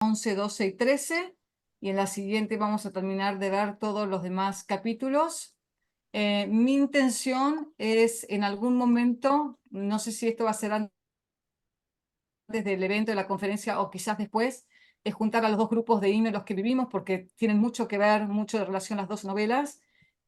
11, 12 y 13, y en la siguiente vamos a terminar de ver todos los demás capítulos. Mi intención es en algún momento, no sé si esto va a ser antes del evento de la conferencia o quizás después, es juntar a los dos grupos de himno en los que vivimos, porque tienen mucho que ver, mucho de relación las dos novelas,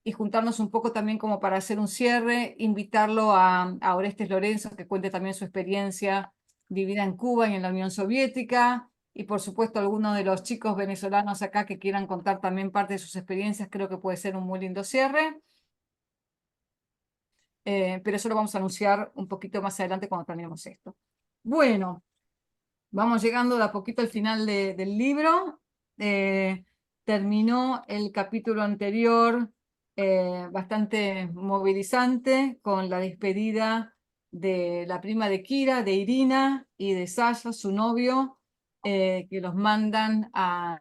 y juntarnos un poco también como para hacer un cierre, invitarlo a Orestes Lorenzo, que cuente también su experiencia vivida en Cuba y en la Unión Soviética, y por supuesto algunos de los chicos venezolanos acá que quieran contar también parte de sus experiencias, creo que puede ser un muy lindo cierre. Pero eso lo vamos a anunciar un poquito más adelante cuando terminemos esto. Bueno, vamos llegando de a poquito al final del libro. Terminó el capítulo anterior bastante movilizante con la despedida de la prima de Kira, de Irina y de Sasha, su novio, que los mandan a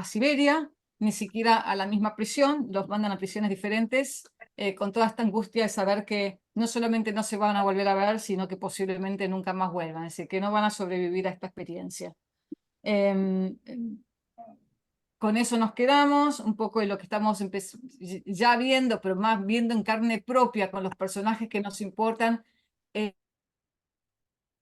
Siberia, ni siquiera a la misma prisión, los mandan a prisiones diferentes, con toda esta angustia de saber que no solamente no se van a volver a ver, sino que posiblemente nunca más vuelvan, es decir, que no van a sobrevivir a esta experiencia. Con eso nos quedamos, un poco de lo que estamos ya viendo, pero más viendo en carne propia con los personajes que nos importan,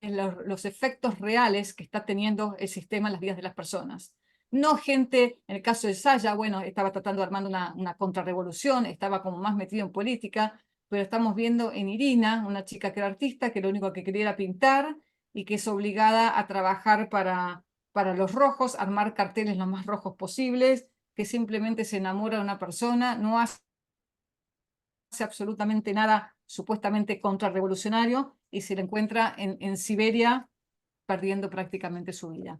los efectos reales que está teniendo el sistema en las vidas de las personas. No gente, en el caso de Saya, bueno, estaba tratando de armar una contrarrevolución, estaba como más metido en política, pero estamos viendo en Irina, una chica que era artista, que lo único que quería era pintar y que es obligada a trabajar para los rojos, armar carteles lo más rojos posibles, que simplemente se enamora de una persona, no hace absolutamente nada supuestamente contrarrevolucionario y se le encuentra en Siberia perdiendo prácticamente su vida.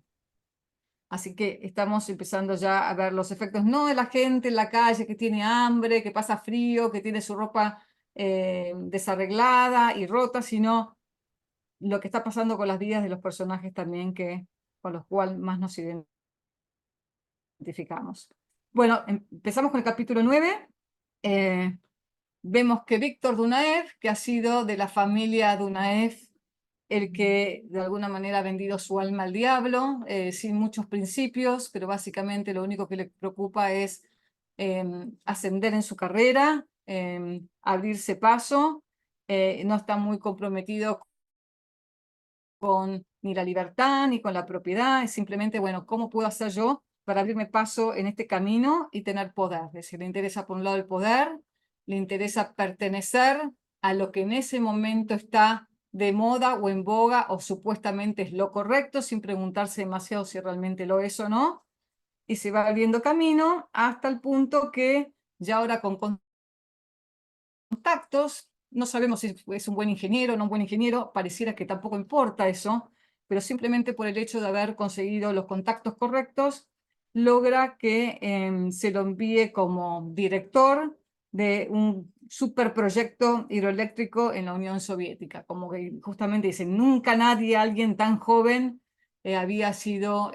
Así que estamos empezando ya a ver los efectos, no de la gente en la calle que tiene hambre, que pasa frío, que tiene su ropa desarreglada y rota, sino lo que está pasando con las vidas de los personajes también con los cuales más nos identificamos. Bueno, empezamos con el capítulo 9. Vemos que Víctor Dunaev, que ha sido de la familia Dunaev el que de alguna manera ha vendido su alma al diablo, sin muchos principios, pero básicamente lo único que le preocupa es ascender en su carrera, abrirse paso, no está muy comprometido con ni la libertad ni con la propiedad, es simplemente, bueno, ¿cómo puedo hacer yo para abrirme paso en este camino y tener poder? Es decir, le interesa por un lado el poder, le interesa pertenecer a lo que en ese momento está de moda o en boga o supuestamente es lo correcto, sin preguntarse demasiado si realmente lo es o no, y se va abriendo camino hasta el punto que ya ahora con contactos, no sabemos si es un buen ingeniero o no un buen ingeniero, pareciera que tampoco importa eso, pero simplemente por el hecho de haber conseguido los contactos correctos, logra que se lo envíe como director de un superproyecto hidroeléctrico en la Unión Soviética. Como que justamente dicen, nunca nadie, alguien tan joven, había sido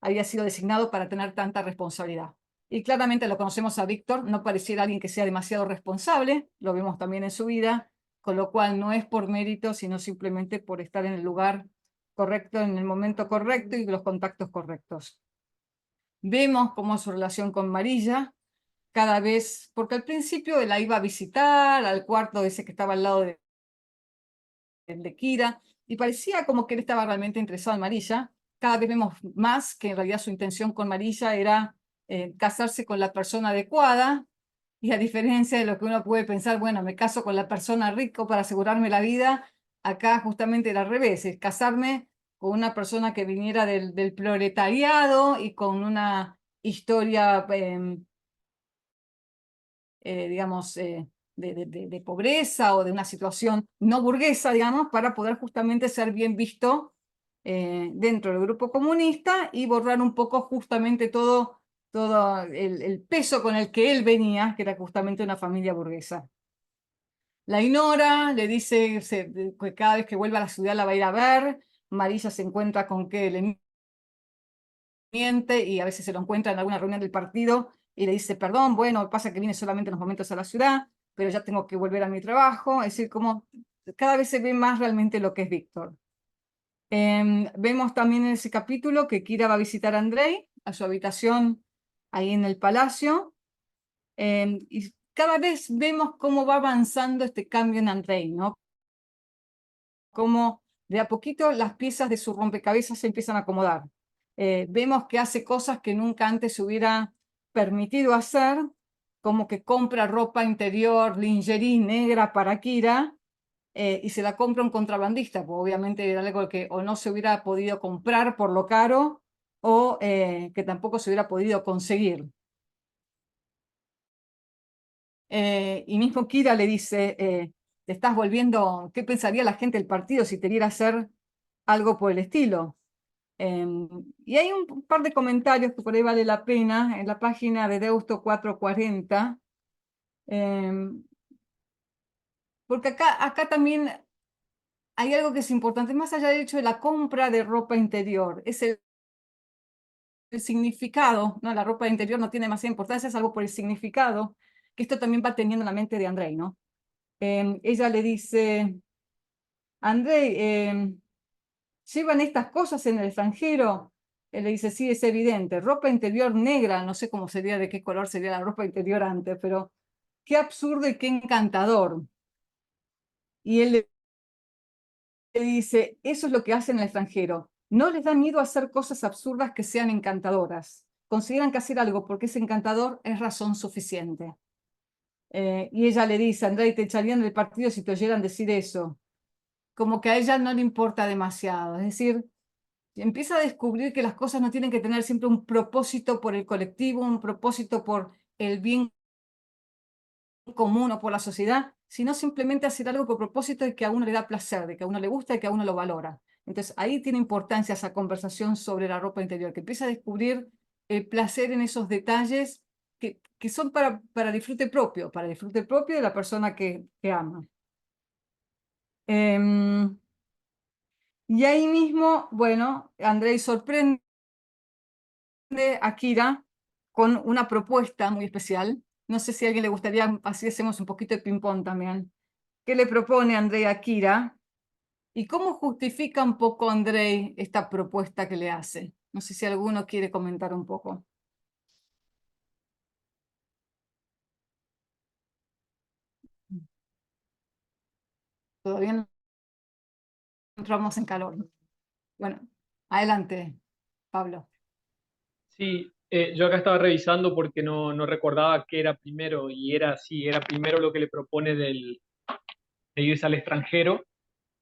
designado para tener tanta responsabilidad. Y claramente lo conocemos a Víctor, no pareciera alguien que sea demasiado responsable, lo vemos también en su vida, con lo cual no es por mérito, sino simplemente por estar en el lugar correcto, en el momento correcto y los contactos correctos. Vemos cómo su relación con Marilla, cada vez, porque al principio la iba a visitar al cuarto ese que estaba al lado de Kira, y parecía como que él estaba realmente interesado en Marilla. Cada vez vemos más que en realidad su intención con Marilla era casarse con la persona adecuada, y a diferencia de lo que uno puede pensar, bueno, me caso con la persona rico para asegurarme la vida, acá justamente era al revés, es casarme con una persona que viniera del proletariado y con una historia, digamos, de pobreza o de una situación no burguesa, digamos, para poder justamente ser bien visto dentro del grupo comunista y borrar un poco justamente todo el peso con el que él venía, que era justamente una familia burguesa. La ignora, le dice que cada vez que vuelva a la ciudad la va a ir a ver. Marilla se encuentra con que le miente y a veces se lo encuentra en alguna reunión del partido y le dice, perdón, bueno, pasa que vine solamente en los momentos a la ciudad, pero ya tengo que volver a mi trabajo. Es decir, como cada vez se ve más realmente lo que es Víctor. Vemos también en ese capítulo que Kira va a visitar a Andrei, a su habitación ahí en el palacio, y cada vez vemos cómo va avanzando este cambio en Andrei, ¿no? Cómo de a poquito las piezas de su rompecabezas se empiezan a acomodar. Vemos que hace cosas que nunca antes se hubiera permitido hacer, como que compra ropa interior, lingerie negra para Kira, y se la compra un contrabandista, pues obviamente era algo que o no se hubiera podido comprar por lo caro, o que tampoco se hubiera podido conseguir. Y mismo Kira le dice, te estás volviendo, ¿qué pensaría la gente del partido si te viera hacer algo por el estilo? Y hay un par de comentarios que por ahí vale la pena en la página de Deusto 440, porque acá también hay algo que es importante, más allá del hecho de la compra de ropa interior, es el significado, ¿no? La ropa interior no tiene demasiada importancia, es algo por el significado que esto también va teniendo en la mente de Andrei, ¿no? Ella le dice, Andrei, ¿llevan estas cosas en el extranjero? Él le dice, sí, es evidente, ropa interior negra, no sé cómo sería, de qué color sería la ropa interior antes, pero qué absurdo y qué encantador. Y él le dice, eso es lo que hacen en el extranjero. No les da miedo hacer cosas absurdas que sean encantadoras. Consideran que hacer algo porque es encantador es razón suficiente. Y ella le dice, Andrei, te echarían del partido si te oyeran decir eso. Como que a ella no le importa demasiado. Es decir, empieza a descubrir que las cosas no tienen que tener siempre un propósito por el colectivo, un propósito por el bien común o por la sociedad, sino simplemente hacer algo por propósito de que a uno le da placer, de que a uno le gusta y que a uno lo valora. Entonces ahí tiene importancia esa conversación sobre la ropa interior, que empieza a descubrir el placer en esos detalles que son para disfrute propio de la persona que ama. Y ahí mismo, bueno, Andrei sorprende a Kira con una propuesta muy especial. No sé si a alguien le gustaría, así hacemos un poquito de ping-pong también. ¿Qué le propone Andrei a Kira? ¿Y cómo justifica un poco Andrei esta propuesta que le hace? No sé si alguno quiere comentar un poco. Todavía no entramos en calor. Bueno, adelante, Pablo. Sí, yo acá estaba revisando porque no recordaba qué era primero y era así, era primero lo que le propone de irse al extranjero,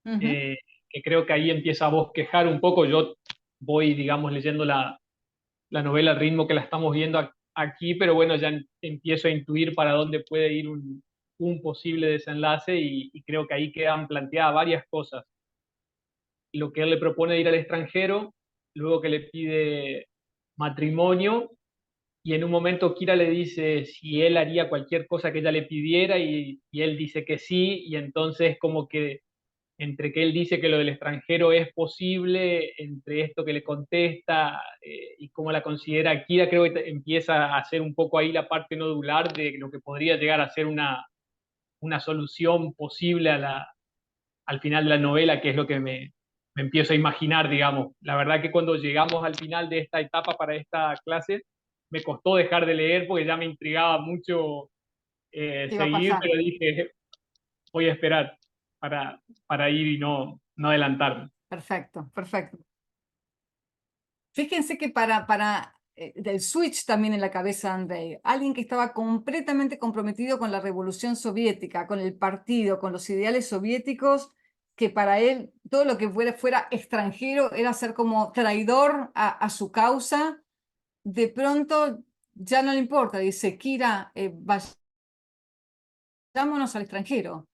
Ujú. eh, que creo que ahí empieza a bosquejar un poco. Yo voy, digamos, leyendo la novela al ritmo que la estamos viendo aquí, pero bueno, ya empiezo a intuir para dónde puede ir un posible desenlace y creo que ahí quedan planteadas varias cosas. Lo que él le propone de ir al extranjero, luego que le pide matrimonio y en un momento Kira le dice si él haría cualquier cosa que ella le pidiera y él dice que sí, y entonces como que entre que él dice que lo del extranjero es posible, entre esto que le contesta y cómo la considera Kira, creo que empieza a hacer un poco ahí la parte nodular de lo que podría llegar a ser una solución posible al final de la novela, que es lo que me empiezo a imaginar, digamos. La verdad que cuando llegamos al final de esta etapa para esta clase, me costó dejar de leer porque ya me intrigaba mucho ¿Qué iba a seguir, pasar? pero dije, voy a esperar para ir y no adelantarme. Perfecto, perfecto. Fíjense que del switch también en la cabeza de Andrei, alguien que estaba completamente comprometido con la revolución soviética, con el partido, con los ideales soviéticos, que para él todo lo que fuera extranjero era ser como traidor a su causa, de pronto ya no le importa, dice, Kira, vayámonos al extranjero.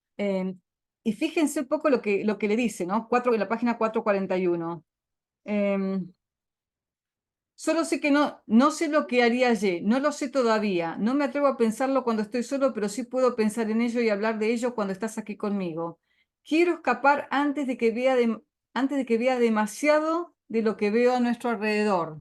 Y fíjense un poco lo que le dice, ¿no? En la página 441. Solo sé que no sé lo que haría allí, no lo sé todavía. No me atrevo a pensarlo cuando estoy solo, pero sí puedo pensar en ello y hablar de ello cuando estás aquí conmigo. Quiero escapar antes de que vea demasiado de lo que veo a nuestro alrededor.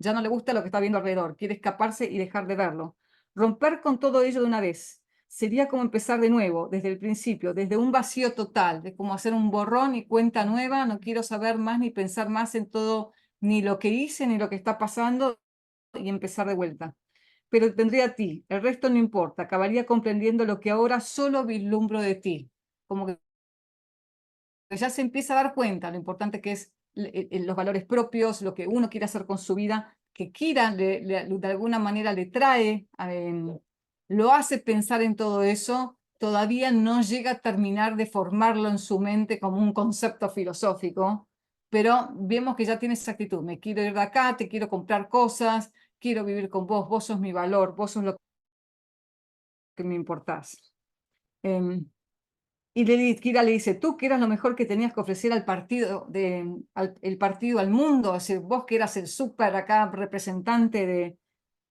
Ya no le gusta lo que está viendo alrededor, quiere escaparse y dejar de verlo. Romper con todo ello de una vez. sería como empezar de nuevo, desde el principio, desde un vacío total, de como hacer un borrón y cuenta nueva, no quiero saber más ni pensar más en todo, ni lo que hice, ni lo que está pasando, y empezar de vuelta. Pero tendría a ti, el resto no importa, acabaría comprendiendo lo que ahora solo vislumbro de ti, como que ya se empieza a dar cuenta lo importante que es los valores propios, lo que uno quiere hacer con su vida, que Kira de alguna manera le trae, lo hace pensar en todo eso, todavía no llega a terminar de formarlo en su mente como un concepto filosófico, pero vemos que ya tiene esa actitud, me quiero ir de acá, te quiero comprar cosas, quiero vivir con vos, vos sos mi valor, vos sos lo que me importás. Y Kira le dice, tú que eras lo mejor que tenías que ofrecer al partido, el partido al mundo, es decir, vos que eras el súper acá representante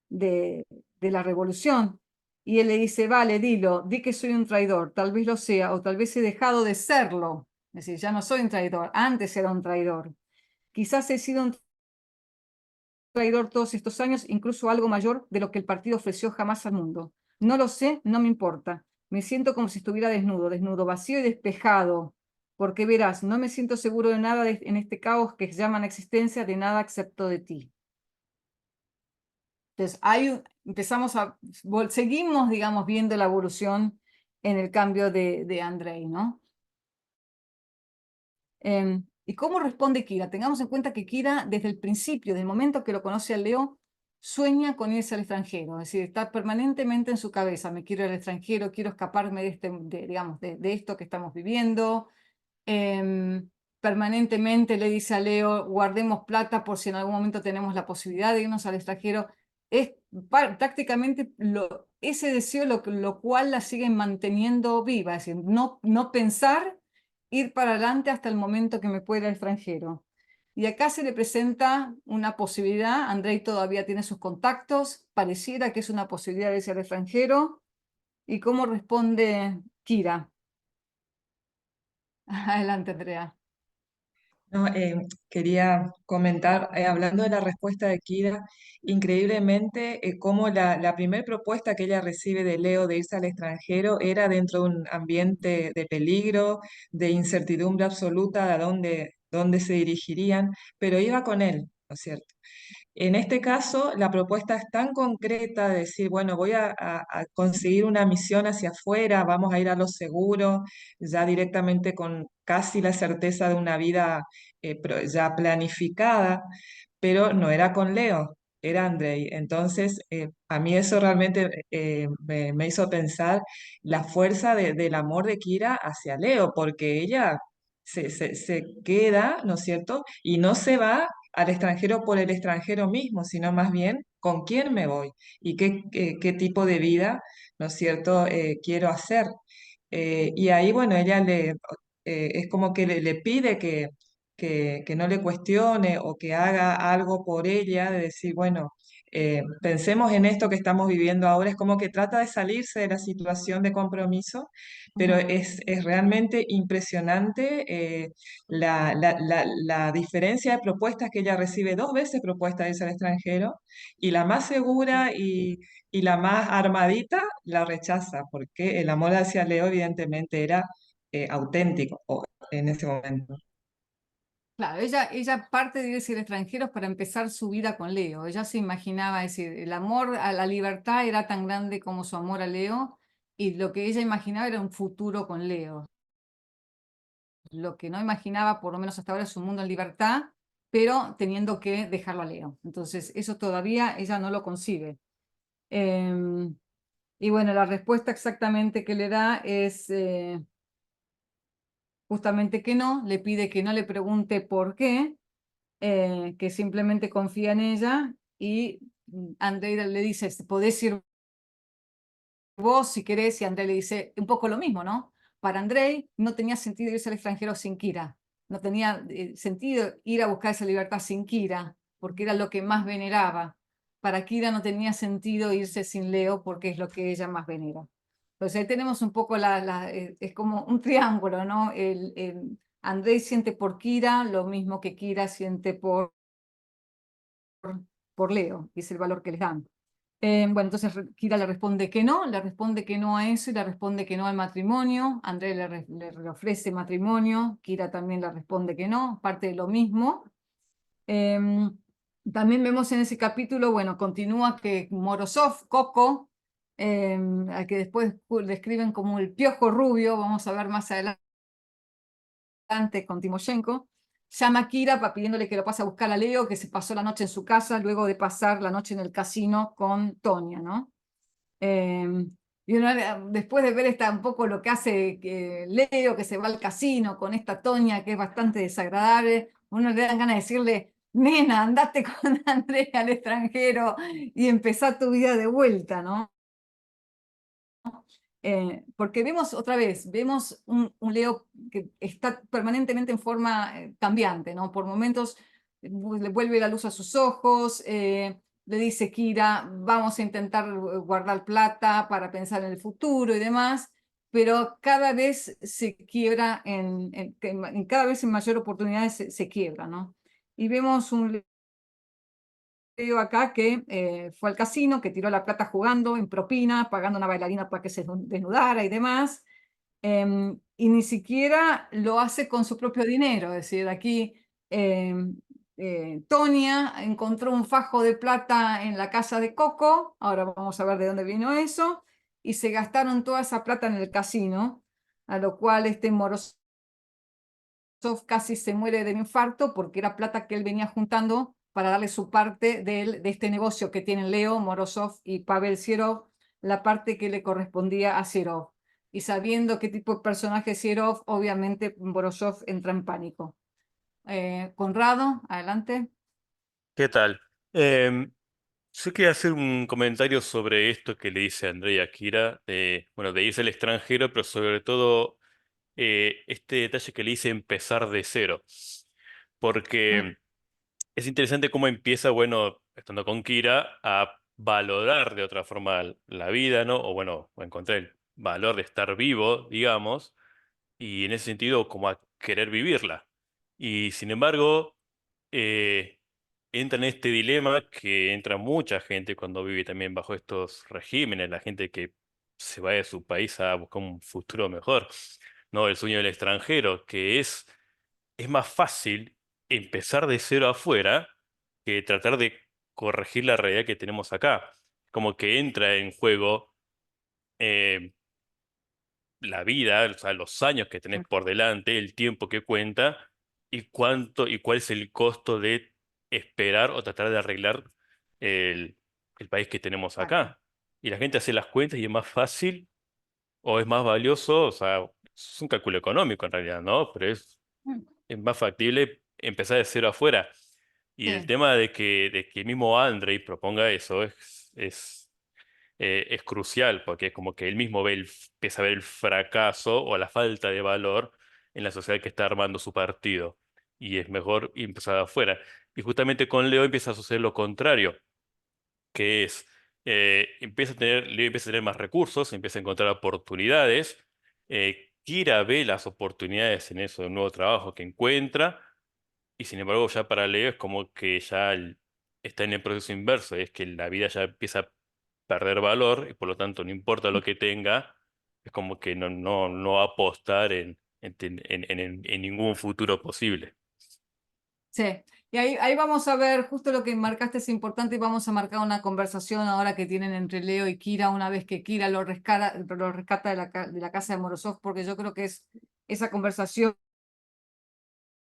de la revolución. Y él le dice, vale, dilo, di que soy un traidor, tal vez lo sea, o tal vez he dejado de serlo. Es decir, ya no soy un traidor, antes era un traidor. Quizás he sido un traidor todos estos años, incluso algo mayor de lo que el partido ofreció jamás al mundo. No lo sé, no me importa. Me siento como si estuviera desnudo, desnudo, vacío y despejado, porque verás, no me siento seguro de nada en este caos que llaman existencia, de nada excepto de ti. Entonces, seguimos, digamos, viendo la evolución en el cambio de Andrei, ¿no? ¿Y cómo responde Kira? Tengamos en cuenta que Kira, desde el principio, desde el momento que lo conoce a Leo, sueña con irse al extranjero, es decir, está permanentemente en su cabeza, me quiero ir al extranjero, quiero escaparme digamos, de esto que estamos viviendo. Permanentemente le dice a Leo, guardemos plata por si en algún momento tenemos la posibilidad de irnos al extranjero. Es prácticamente ese deseo lo cual la sigue manteniendo viva, es decir, no pensar ir para adelante hasta el momento que me pueda ir al extranjero. Y acá se le presenta una posibilidad, Andrei todavía tiene sus contactos, pareciera que es una posibilidad de irse al extranjero. ¿Y cómo responde Kira? Adelante, Andrea. No, quería comentar, hablando de la respuesta de Kira, increíblemente cómo la primera propuesta que ella recibe de Leo de irse al extranjero era dentro de un ambiente de peligro, de incertidumbre absoluta de dónde se dirigirían, pero iba con él, ¿no es cierto? En este caso, la propuesta es tan concreta de decir, bueno, voy a conseguir una misión hacia afuera, vamos a ir a lo seguro, ya directamente con casi la certeza de una vida ya planificada, pero no era con Leo, era Andrei. Entonces, a mí eso realmente me hizo pensar la fuerza del amor de Kira hacia Leo, porque ella se queda, ¿no es cierto? Y no se va al extranjero por el extranjero mismo, sino más bien con quién me voy y qué tipo de vida, ¿no es cierto?, quiero hacer. Y ahí, bueno, es como que le pide que no le cuestione o que haga algo por ella, de decir, bueno, pensemos en esto que estamos viviendo ahora, es como que trata de salirse de la situación de compromiso, pero Ujú. es realmente impresionante la diferencia de propuestas que ella recibe dos veces propuestas de irse al extranjero y la más segura y la más armadita la rechaza, porque el amor hacia Leo evidentemente era auténtico en ese momento. Claro, ella parte de irse al extranjero para empezar su vida con Leo. Ella se imaginaba, es decir, el amor a la libertad era tan grande como su amor a Leo, y lo que ella imaginaba era un futuro con Leo. Lo que no imaginaba, por lo menos hasta ahora, es un mundo en libertad, pero teniendo que dejarlo a Leo. Entonces, eso todavía ella no lo concibe. Em, y bueno, la respuesta exactamente que le da es justamente que no, le pide que no le pregunte por qué, que simplemente confía en ella, y Andrea le dice, podés ir vos si querés, y Andrei le dice un poco lo mismo, ¿no? Para Andrei no tenía sentido irse al extranjero sin Kira, no tenía sentido ir a buscar esa libertad sin Kira, porque era lo que más veneraba. Para Kira no tenía sentido irse sin Leo, porque es lo que ella más venera. Entonces ahí tenemos un poco es como un triángulo, ¿no? Andrei siente por Kira lo mismo que Kira siente por Leo, y es el valor que les dan. Bueno, entonces Kira le responde que no a eso y le responde que no al matrimonio. Andrei le ofrece matrimonio, Kira también le responde que no, parte de lo mismo. También vemos en ese capítulo, bueno, continúa que Morozov, Coco, al que después describen como el piojo rubio, vamos a ver más adelante con Timoshenko, llama a Kira pidiéndole que lo pase a buscar a Leo, que se pasó la noche en su casa luego de pasar la noche en el casino con Tonia, ¿no? Y uno, después de ver un poco lo que hace Leo, que se va al casino con esta Tonia, que es bastante desagradable, uno le dan ganas de decirle, nena, andate con Andrea al extranjero y empezá tu vida de vuelta, ¿no? Porque vemos otra vez, vemos un Leo que está permanentemente en forma cambiante, ¿no? Por momentos le vuelve la luz a sus ojos, le dice Kira, vamos a intentar guardar plata para pensar en el futuro y demás, pero cada vez se quiebra, cada vez en mayor oportunidades se quiebra, ¿no? Y vemos un Leo acá que fue al casino, que tiró la plata jugando en propina, pagando una bailarina para que se desnudara y demás, y ni siquiera lo hace con su propio dinero. Es decir, aquí Tonia encontró un fajo de plata en la casa de Coco, ahora vamos a ver de dónde vino eso, y se gastaron toda esa plata en el casino, a lo cual Morozov casi se muere de un infarto porque era plata que él venía juntando para darle su parte de este negocio que tienen Leo, Morozov y Pavel Sierov, la parte que le correspondía a Sierov. Y sabiendo qué tipo de personaje es Sierov, obviamente Morozov entra en pánico. Conrado, adelante. ¿Qué tal? Yo quería hacer un comentario sobre esto que le dice Andrei a Kira, bueno, de irse al extranjero, pero sobre todo este detalle que le dice empezar de cero. Porque es interesante cómo empieza, bueno, estando con Kira, a valorar de otra forma la vida, ¿no? O bueno, a encontrar el valor de estar vivo, digamos, y en ese sentido como a querer vivirla. Y sin embargo, eh, entra en este dilema que entra mucha gente cuando vive también bajo estos regímenes, la gente que se va de su país a buscar un futuro mejor, ¿no? El sueño del extranjero, que es más fácil empezar de cero afuera que tratar de corregir la realidad que tenemos acá. Como que entra en juego eh, la vida, o sea, los años que tenés por delante, el tiempo que cuenta y cuánto y cuál es el costo de esperar o tratar de arreglar el, el país que tenemos acá. Y la gente hace las cuentas y es más fácil o es más valioso, o sea, es un cálculo económico en realidad, ¿no? Pero es más factible empezar de cero afuera. Y el Sí. tema de que mismo Andrei proponga eso es crucial, porque es como que él mismo empieza a ver el fracaso o la falta de valor en la sociedad que está armando su partido. Y es mejor empezar de afuera. Y justamente con Leo empieza a suceder lo contrario, que es, Leo empieza a tener más recursos, empieza a encontrar oportunidades. Kira ve las oportunidades en eso, de un nuevo trabajo que encuentra, y sin embargo ya para Leo es como que ya está en el proceso inverso, es que la vida ya empieza a perder valor y por lo tanto no importa lo que tenga, es como que no va a apostar en ningún futuro posible. Sí, y ahí vamos a ver justo lo que marcaste es importante y vamos a marcar una conversación ahora que tienen entre Leo y Kira una vez que Kira lo rescata de la casa de Morozov, porque yo creo que es esa conversación,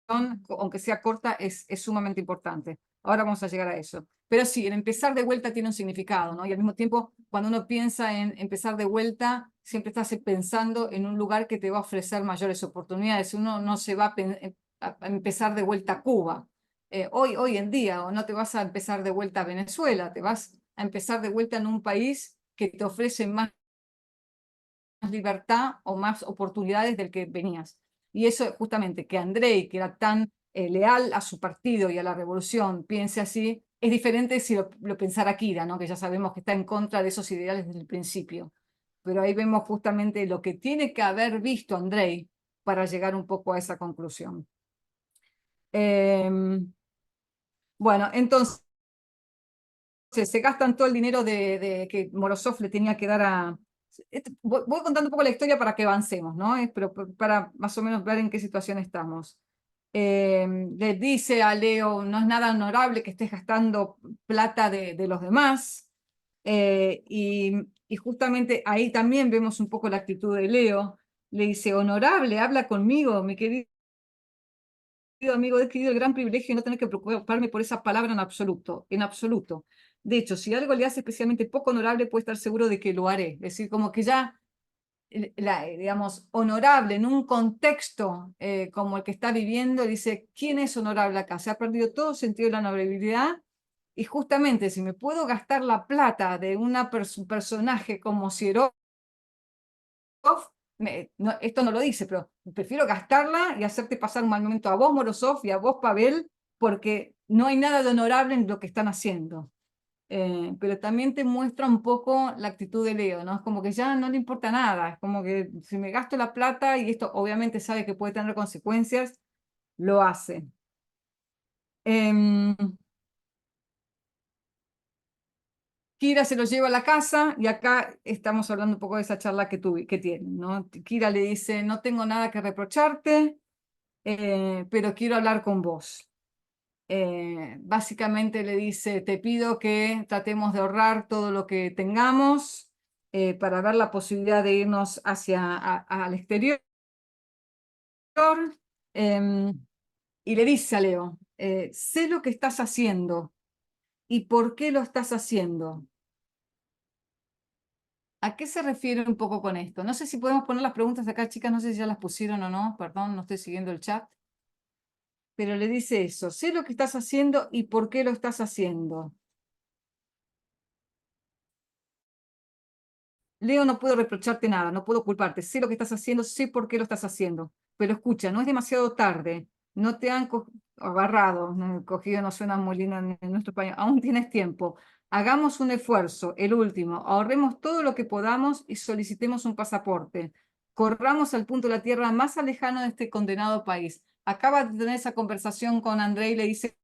aunque sea corta, es sumamente importante. Ahora vamos a llegar a eso. Pero sí, el empezar de vuelta tiene un significado, ¿no? Y al mismo tiempo, cuando uno piensa en empezar de vuelta, siempre estás pensando en un lugar que te va a ofrecer mayores oportunidades. Uno no se va a empezar de vuelta a Cuba hoy en día, o no te vas a empezar de vuelta a Venezuela, te vas a empezar de vuelta en un país que te ofrece más libertad o más oportunidades del que venías. Y eso justamente, que Andrei, que era tan leal a su partido y a la revolución, piense así, es diferente si lo pensara Kira, ¿no? Que ya sabemos que está en contra de esos ideales desde el principio. Pero ahí vemos justamente lo que tiene que haber visto Andrei para llegar un poco a esa conclusión. Bueno, entonces, se gastan todo el dinero que Morozov le tenía que dar a... Voy contando un poco la historia para que avancemos, ¿no? Pero para más o menos ver en qué situación estamos. Le dice a Leo, no es nada honorable que estés gastando plata de los demás. Y justamente ahí también vemos un poco la actitud de Leo. Le dice, honorable, habla conmigo, mi querido amigo, he adquirido el gran privilegio de no tener que preocuparme por esa palabra en absoluto, en absoluto. De hecho, si algo le hace especialmente poco honorable, puede estar seguro de que lo haré. Es decir, como que ya, digamos, honorable en un contexto como el que está viviendo, dice, ¿quién es honorable acá? Se ha perdido todo sentido de la honorabilidad. Y justamente, si me puedo gastar la plata de un personaje como Sierov, esto no lo dice, pero prefiero gastarla y hacerte pasar un mal momento a vos, Morozov, y a vos, Pavel, porque no hay nada de honorable en lo que están haciendo. Pero también te muestra un poco la actitud de Leo, ¿no? Es como que ya no le importa nada, es como que si me gasto la plata, y esto obviamente sabe que puede tener consecuencias, lo hace. Em, Kira se lo lleva a la casa y acá estamos hablando un poco de esa charla que tienen, ¿no? Kira le dice, no tengo nada que reprocharte, pero quiero hablar con vos. Básicamente le dice, te pido que tratemos de ahorrar todo lo que tengamos para ver la posibilidad de irnos al exterior. Y le dice a Leo, sé lo que estás haciendo y por qué lo estás haciendo. ¿A qué se refiere un poco con esto? No sé si podemos poner las preguntas acá, chicas, no sé si ya las pusieron o no, perdón, no estoy siguiendo el chat. Pero le dice eso, sé lo que estás haciendo y por qué lo estás haciendo. Leo, no puedo reprocharte nada, no puedo culparte, sé lo que estás haciendo, sé por qué lo estás haciendo. Pero escucha, no es demasiado tarde, no te han agarrado, no, cogido no suena muy lindo en nuestro español, aún tienes tiempo. Hagamos un esfuerzo, el último, ahorremos todo lo que podamos y solicitemos un pasaporte. Corramos al punto de la tierra más lejano de este condenado país. Acaba de tener esa conversación con Andrei y le dice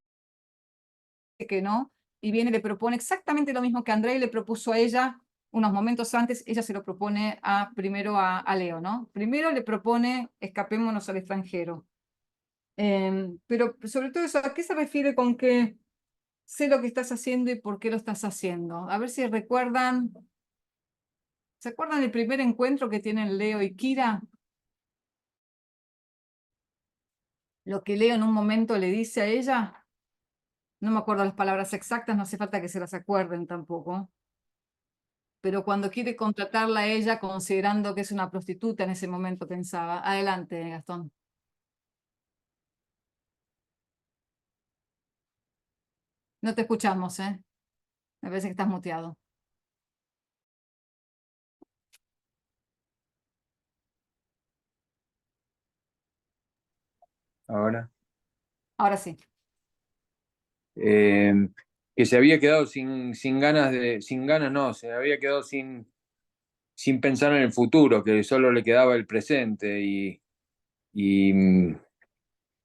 que no, y viene y le propone exactamente lo mismo que Andrei le propuso a ella unos momentos antes. Ella se lo propone primero a Leo, ¿no? Primero le propone escapémonos al extranjero. Pero sobre todo eso, ¿a qué se refiere con que sé lo que estás haciendo y por qué lo estás haciendo? A ver si recuerdan, ¿se acuerdan del primer encuentro que tienen Leo y Kira? Lo que Leo en un momento le dice a ella. No me acuerdo las palabras exactas, no hace falta que se las acuerden tampoco. Pero cuando quiere contratarla a ella, considerando que es una prostituta en ese momento, pensaba. Adelante, Gastón. No te escuchamos, ¿eh? Me parece que estás muteado. Ahora. Ahora sí. Eh, que se había quedado sin ganas sin ganas no, se había quedado sin pensar en el futuro, que solo le quedaba el presente y, y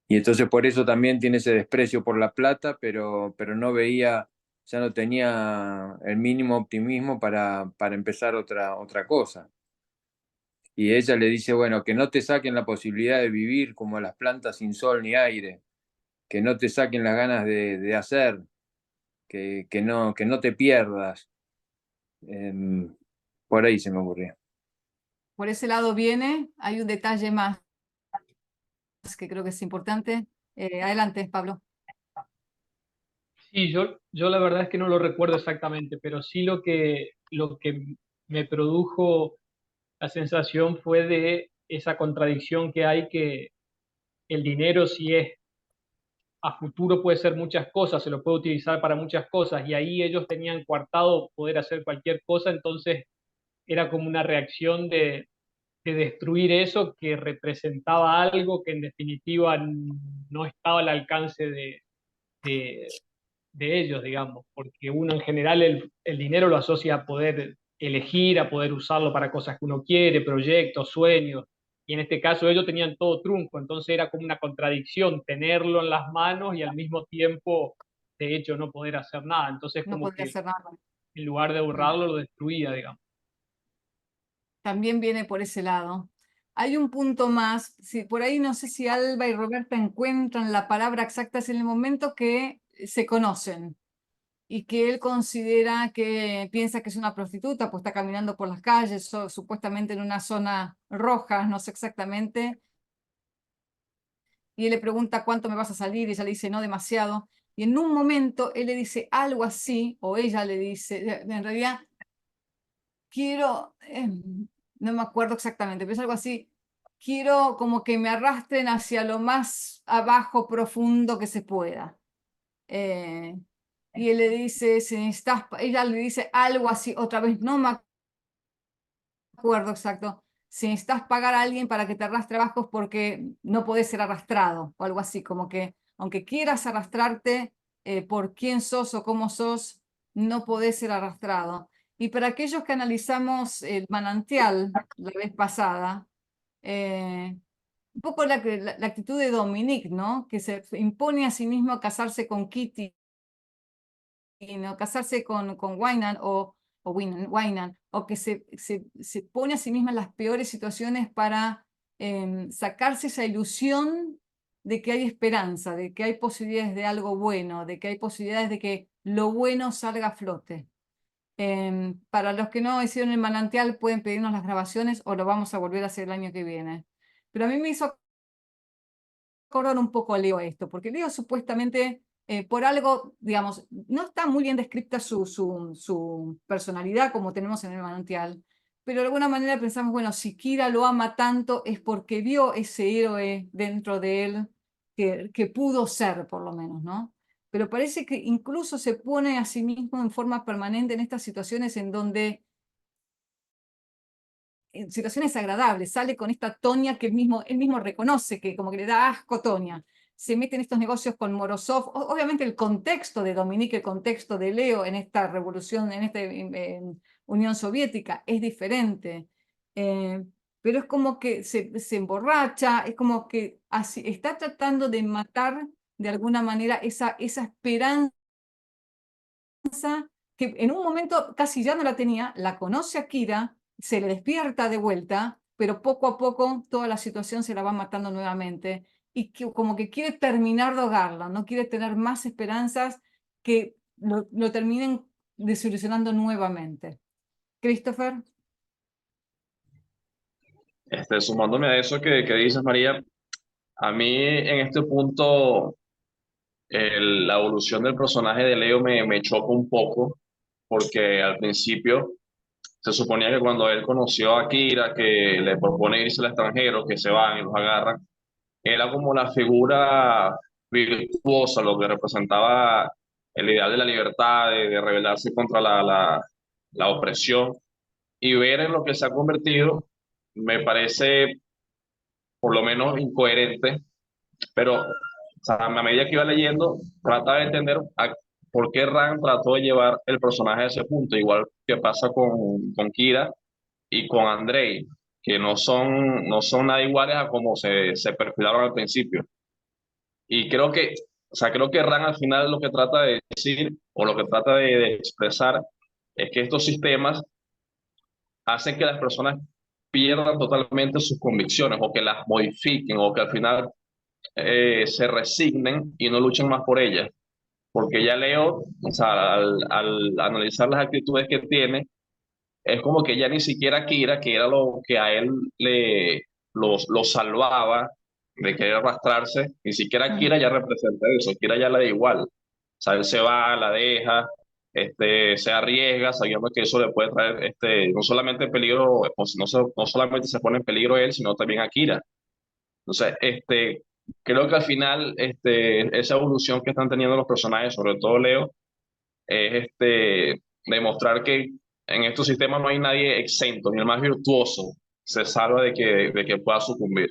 entonces por eso también tiene ese desprecio por la plata, pero no veía, ya no tenía el mínimo optimismo para empezar otra cosa. Y ella le dice, bueno, que no te saquen la posibilidad de vivir como las plantas sin sol ni aire, que no te saquen las ganas de hacer, que no te pierdas. Eh, por ahí se me ocurrió. Por ese lado viene, hay un detalle más que creo que es importante. Adelante, Pablo. Sí, yo la verdad es que no lo recuerdo exactamente, pero sí lo que me produjo la sensación fue de esa contradicción que hay, que el dinero, si es a futuro, puede ser muchas cosas, se lo puede utilizar para muchas cosas, y ahí ellos tenían coartado poder hacer cualquier cosa. Entonces era como una reacción de destruir eso que representaba algo que en definitiva no estaba al alcance de, de ellos, digamos, porque uno en general el dinero lo asocia a poder elegir, a poder usarlo para cosas que uno quiere, proyectos, sueños, y en este caso ellos tenían todo trunco. Entonces era como una contradicción tenerlo en las manos y al mismo tiempo de hecho no poder hacer nada. Entonces No como podría que hacer nada. en lugar de ahorrarlo, lo destruía, digamos. También viene por ese lado. Hay un punto más, si por ahí no sé si Alba y Roberta encuentran la palabra exacta, es en el momento que se conocen y que él considera que piensa que es una prostituta, pues está caminando por las calles, supuestamente en una zona roja, no sé exactamente, y él le pregunta cuánto me vas a salir, y ella le dice no demasiado, y en un momento él le dice algo así, o ella le dice, en realidad quiero, no me acuerdo exactamente, pero es algo así, quiero como que me arrastren hacia lo más abajo profundo que se pueda. Y él le dice, si necesitas, ella le dice algo así, otra vez, no me acuerdo exacto, si necesitas pagar a alguien para que te arrastre abajo es porque no podés ser arrastrado, o algo así, como que aunque quieras arrastrarte por quién sos o cómo sos, no podés ser arrastrado. Y para aquellos que analizamos el manantial la vez pasada, un poco la actitud de Dominique, ¿no? Que se impone a sí mismo casarse con Kitty, ¿no? Casarse con Wynan o Wynan, o que se pone a sí misma en las peores situaciones para sacarse esa ilusión de que hay esperanza, de que hay posibilidades de algo bueno, de que hay posibilidades de que lo bueno salga a flote. Para los que no hicieron el manantial pueden pedirnos las grabaciones o lo vamos a volver a hacer el año que viene. Pero a mí me hizo acordar un poco a Leo esto, porque Leo supuestamente por algo, digamos, no está muy bien descrita su personalidad como tenemos en el manantial, pero de alguna manera pensamos, bueno, si Kira lo ama tanto es porque vio ese héroe dentro de él que pudo ser, por lo menos, ¿no? Pero parece que incluso se pone a sí mismo en forma permanente en estas situaciones en donde en situaciones agradables, sale con esta Tonia que él mismo reconoce que como que le da asco Tonia, se mete en estos negocios con Morozov, obviamente el contexto de Dominique, el contexto de Leo en esta revolución, en esta Unión Soviética es diferente, pero es como que se emborracha, es como que así, está tratando de matar de alguna manera esa esperanza que en un momento casi ya no la tenía, la conoce a Kira, se le despierta de vuelta, pero poco a poco toda la situación se la va matando nuevamente y que, como que quiere terminar de ahogarla, no quiere tener más esperanzas que lo terminen desilusionando nuevamente. Christopher. Sumándome a eso que dices, María, a mí en este punto la evolución del personaje de Leo me choca un poco, porque al principio se suponía que cuando él conoció a Kira, que le propone irse al extranjero, que se van y los agarran, era como la figura virtuosa, lo que representaba el ideal de la libertad, de rebelarse contra la opresión, y ver en lo que se ha convertido me parece por lo menos incoherente, pero o sea, a medida que iba leyendo, trata de entender por qué Rand trató de llevar el personaje a ese punto, igual que pasa con Kira y con Andrei, que no son nada iguales a como se perfilaron al principio. Y creo que Rand al final lo que trata de decir o lo que trata de expresar es que estos sistemas hacen que las personas pierdan totalmente sus convicciones o que las modifiquen o que al final se resignen y no luchen más por ellas. Porque ya Leo, o sea, al analizar las actitudes que tiene, es como que ya ni siquiera Kira, que era lo que a él lo salvaba de querer arrastrarse, ni siquiera Kira ya representa eso, Kira ya le da igual. O sea, él se va, la deja, se arriesga, sabiendo que eso le puede traer no solamente peligro, pues, no solamente se pone en peligro él, sino también a Kira. Entonces, creo que al final esa evolución que están teniendo los personajes, sobre todo Leo, es demostrar que en estos sistemas no hay nadie exento, ni el más virtuoso se salva de que pueda sucumbir.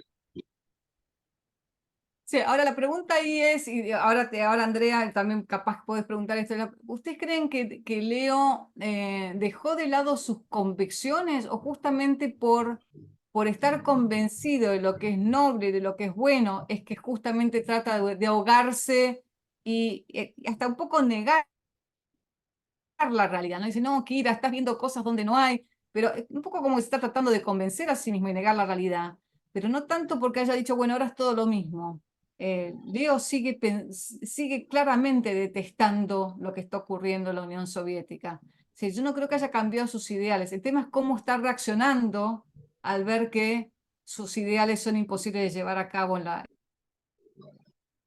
Sí, ahora la pregunta ahí es, y ahora Andrea también capaz puedes preguntar esto, ¿ustedes creen que Leo dejó de lado sus convicciones o justamente por estar convencido de lo que es noble, de lo que es bueno, es que justamente trata de ahogarse y hasta un poco negar la realidad, ¿no? Dice, no, Kira, estás viendo cosas donde no hay, pero un poco como se está tratando de convencer a sí mismo y negar la realidad, pero no tanto porque haya dicho, bueno, ahora es todo lo mismo. Leo sigue claramente detestando lo que está ocurriendo en la Unión Soviética. Sí, yo no creo que haya cambiado sus ideales. El tema es cómo está reaccionando al ver que sus ideales son imposibles de llevar a cabo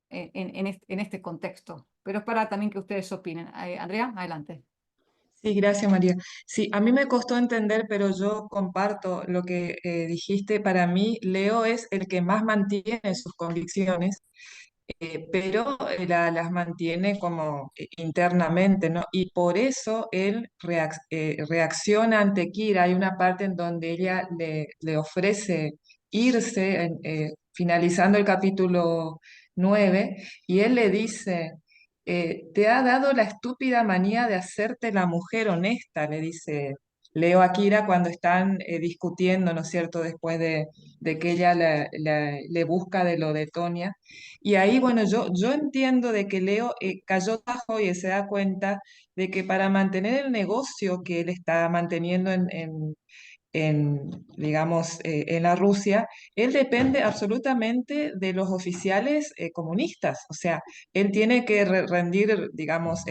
en este contexto. Pero es para también que ustedes opinen. Andrea, adelante. Sí, gracias María. Sí, a mí me costó entender, pero yo comparto lo que dijiste. Para mí, Leo es el que más mantiene sus convicciones, pero las mantiene como internamente, ¿no? Y por eso él reacciona ante Kira. Hay una parte en donde ella le ofrece irse, finalizando el capítulo 9, y él le dice, te ha dado la estúpida manía de hacerte la mujer honesta, le dice Leo a Kira cuando están discutiendo, ¿no es cierto?, después de que ella le busca de lo de Tonia. Y ahí, bueno, yo entiendo de que Leo cayó bajo y se da cuenta de que para mantener el negocio que él está manteniendo digamos, en la Rusia, él depende absolutamente de los oficiales comunistas. O sea, él tiene que rendir, digamos,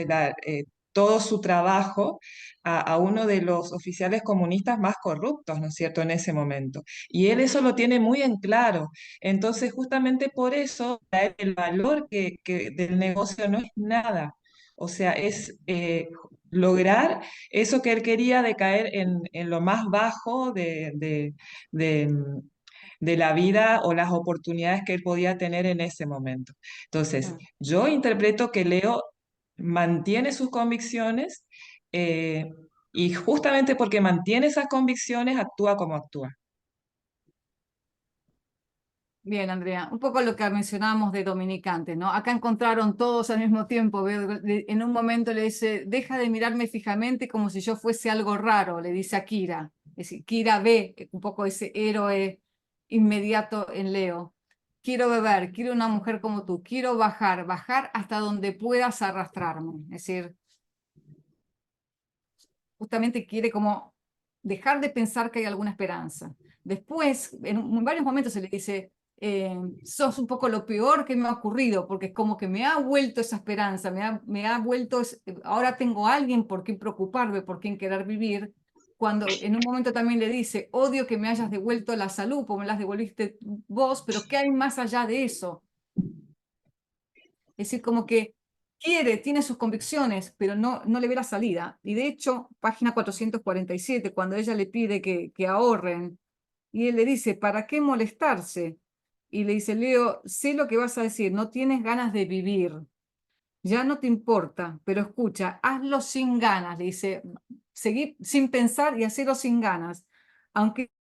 todo su trabajo a uno de los oficiales comunistas más corruptos, ¿no es cierto?, en ese momento. Y él eso lo tiene muy en claro. Entonces, justamente por eso, para él el valor del negocio no es nada. O sea, es lograr eso que él quería, de caer en lo más bajo de, de la vida o las oportunidades que él podía tener en ese momento. Entonces, Mm. yo interpreto que Leo mantiene sus convicciones, eh, y justamente porque mantiene esas convicciones actúa como actúa. Bien, Andrea, un poco lo que mencionábamos de Dominicante, ¿no? Acá encontraron todos al mismo tiempo. En un momento le dice, deja de mirarme fijamente como si yo fuese algo raro, le dice a Kira. Es decir, Kira ve un poco ese héroe inmediato en Leo. Quiero beber, quiero una mujer como tú, quiero bajar hasta donde puedas arrastrarme. Es decir, justamente quiere como dejar de pensar que hay alguna esperanza. Después, en varios momentos se le dice, sos un poco lo peor que me ha ocurrido, porque es como que me ha vuelto esa esperanza, me ha vuelto, ahora tengo a alguien por quien preocuparme, por quien querer vivir, cuando en un momento también le dice, odio que me hayas devuelto la salud, como me las devolviste vos, pero ¿qué hay más allá de eso? Es decir, como que tiene sus convicciones, pero no le ve la salida. Y de hecho, página 447, cuando ella le pide que ahorren, y él le dice, ¿para qué molestarse? Y le dice, Leo, sé lo que vas a decir, no tienes ganas de vivir, ya no te importa, pero escucha, hazlo sin ganas, le dice, seguí sin pensar y hacerlo sin ganas, aunque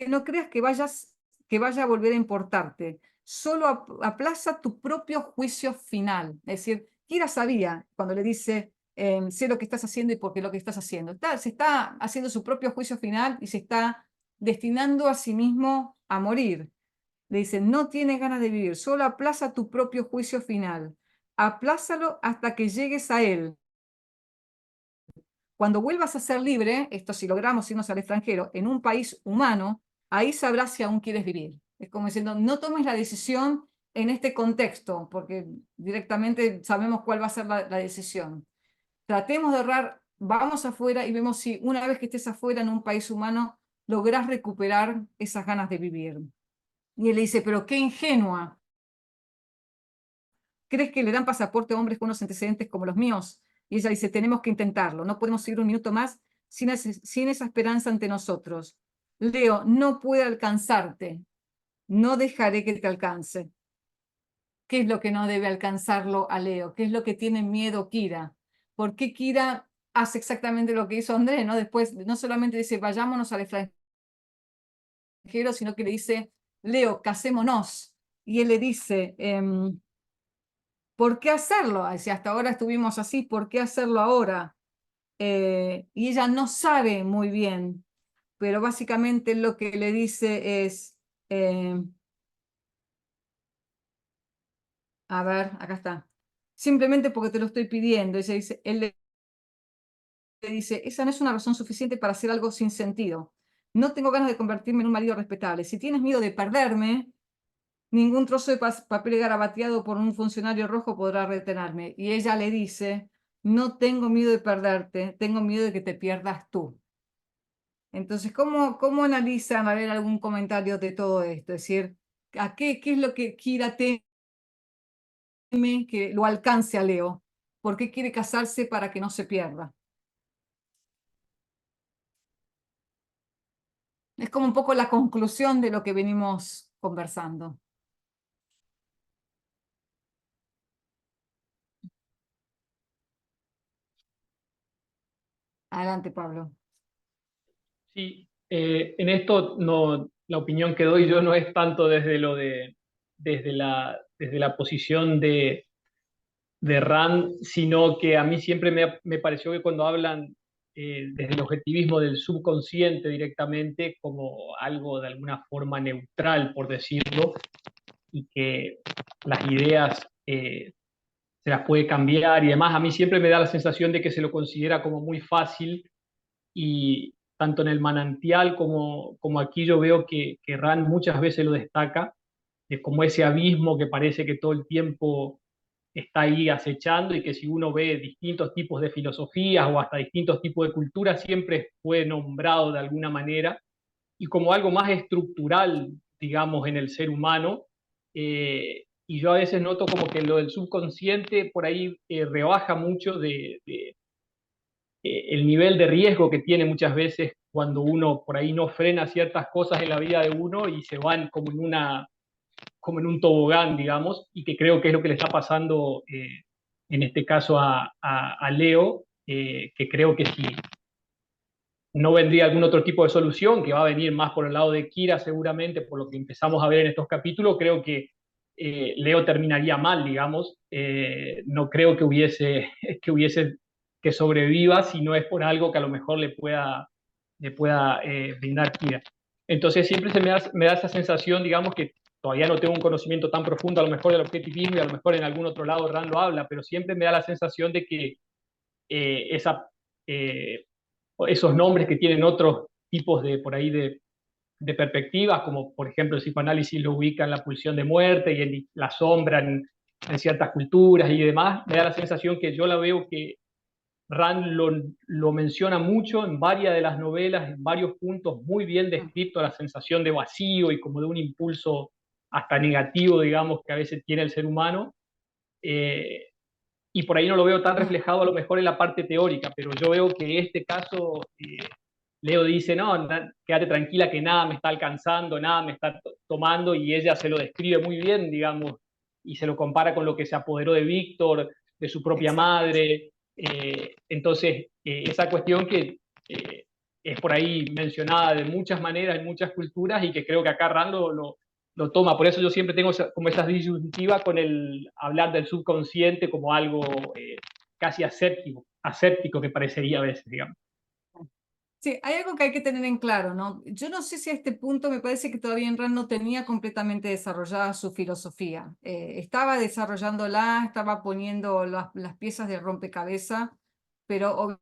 no creas que vaya a volver a importarte. Solo aplaza tu propio juicio final. Es decir, Kira sabía cuando le dice, sé lo que estás haciendo y por qué lo que estás haciendo. Se está haciendo su propio juicio final y se está destinando a sí mismo a morir. Le dice, no tienes ganas de vivir, solo aplaza tu propio juicio final. Aplázalo hasta que llegues a él. Cuando vuelvas a ser libre, esto si logramos irnos al extranjero, en un país humano, ahí sabrás si aún quieres vivir. Es como diciendo, no tomes la decisión en este contexto, porque directamente sabemos cuál va a ser la decisión. Tratemos de ahorrar, vamos afuera y vemos si una vez que estés afuera en un país humano, lográs recuperar esas ganas de vivir. Y él le dice, pero qué ingenua. ¿Crees que le dan pasaporte a hombres con unos antecedentes como los míos? Y ella dice, tenemos que intentarlo, no podemos seguir un minuto más sin esa esperanza ante nosotros. Leo, no puede alcanzarte, no dejaré que te alcance. ¿Qué es lo que no debe alcanzarlo a Leo? ¿Qué es lo que tiene miedo Kira? ¿Por qué Kira hace exactamente lo que hizo Andrés, ¿no? Después, no solamente dice, vayámonos al extranjero, sino que le dice, Leo, casémonos. Y él le dice, ¿por qué hacerlo? Si hasta ahora estuvimos así, ¿por qué hacerlo ahora? Y ella no sabe muy bien, pero básicamente lo que le dice es, A ver, acá está. Simplemente porque te lo estoy pidiendo. Él le dice, esa no es una razón suficiente para hacer algo sin sentido. No tengo ganas de convertirme en un marido respetable. Si tienes miedo de perderme, ningún trozo de papel garabateado por un funcionario rojo podrá retenerme. Y ella le dice, no tengo miedo de perderte, tengo miedo de que te pierdas tú. Entonces, ¿cómo analizan, a ver, algún comentario de todo esto? Es decir, ¿qué es lo que Kira teme que lo alcance a Leo? ¿Por qué quiere casarse para que no se pierda? Es como un poco la conclusión de lo que venimos conversando. Adelante, Pablo. Sí, en esto no, la opinión que doy yo no es tanto desde la posición de Rand, sino que a mí siempre me pareció que cuando hablan desde el objetivismo del subconsciente directamente como algo de alguna forma neutral, por decirlo, y que las ideas se las puede cambiar y demás, a mí siempre me da la sensación de que se lo considera como muy fácil y tanto en el manantial como aquí yo veo que Rand muchas veces lo destaca, es como ese abismo que parece que todo el tiempo está ahí acechando y que si uno ve distintos tipos de filosofías o hasta distintos tipos de culturas, siempre fue nombrado de alguna manera y como algo más estructural, digamos, en el ser humano. Y yo a veces noto como que lo del subconsciente por ahí rebaja mucho el nivel de riesgo que tiene muchas veces cuando uno por ahí no frena ciertas cosas en la vida de uno y se van como en un tobogán, digamos, y que creo que es lo que le está pasando en este caso a Leo, que creo que si no vendría algún otro tipo de solución, que va a venir más por el lado de Kira seguramente, por lo que empezamos a ver en estos capítulos, creo que Leo terminaría mal, digamos. No creo que hubiese que sobreviva si no es por algo que a lo mejor le pueda brindar Kira. Entonces siempre me da esa sensación, digamos, que todavía no tengo un conocimiento tan profundo a lo mejor del objetivismo y a lo mejor en algún otro lado Rand lo habla, pero siempre me da la sensación de que esa, esos nombres que tienen otros tipos de por ahí de perspectivas, como por ejemplo el psicoanálisis lo ubica en la pulsión de muerte y en la sombra en ciertas culturas y demás, me da la sensación que yo la veo que Rand lo menciona mucho en varias de las novelas, en varios puntos, muy bien descrito la sensación de vacío y como de un impulso hasta negativo, digamos, que a veces tiene el ser humano. Y por ahí no lo veo tan reflejado a lo mejor en la parte teórica, pero yo veo que en este caso Leo dice, no, quédate tranquila que nada me está alcanzando, nada me está tomando, y ella se lo describe muy bien, digamos, y se lo compara con lo que se apoderó de Víctor, de su propia Exacto. madre. Entonces, esa cuestión que es por ahí mencionada de muchas maneras, en muchas culturas, y que creo que acá Rand lo toma. Por eso yo siempre tengo como esa disyuntiva con el hablar del subconsciente como algo casi aséptico que parecería a veces, digamos. Sí, hay algo que hay que tener en claro, ¿no? Yo no sé si a este punto me parece que todavía en Rand no tenía completamente desarrollada su filosofía. Estaba desarrollándola, estaba poniendo las piezas de rompecabezas, pero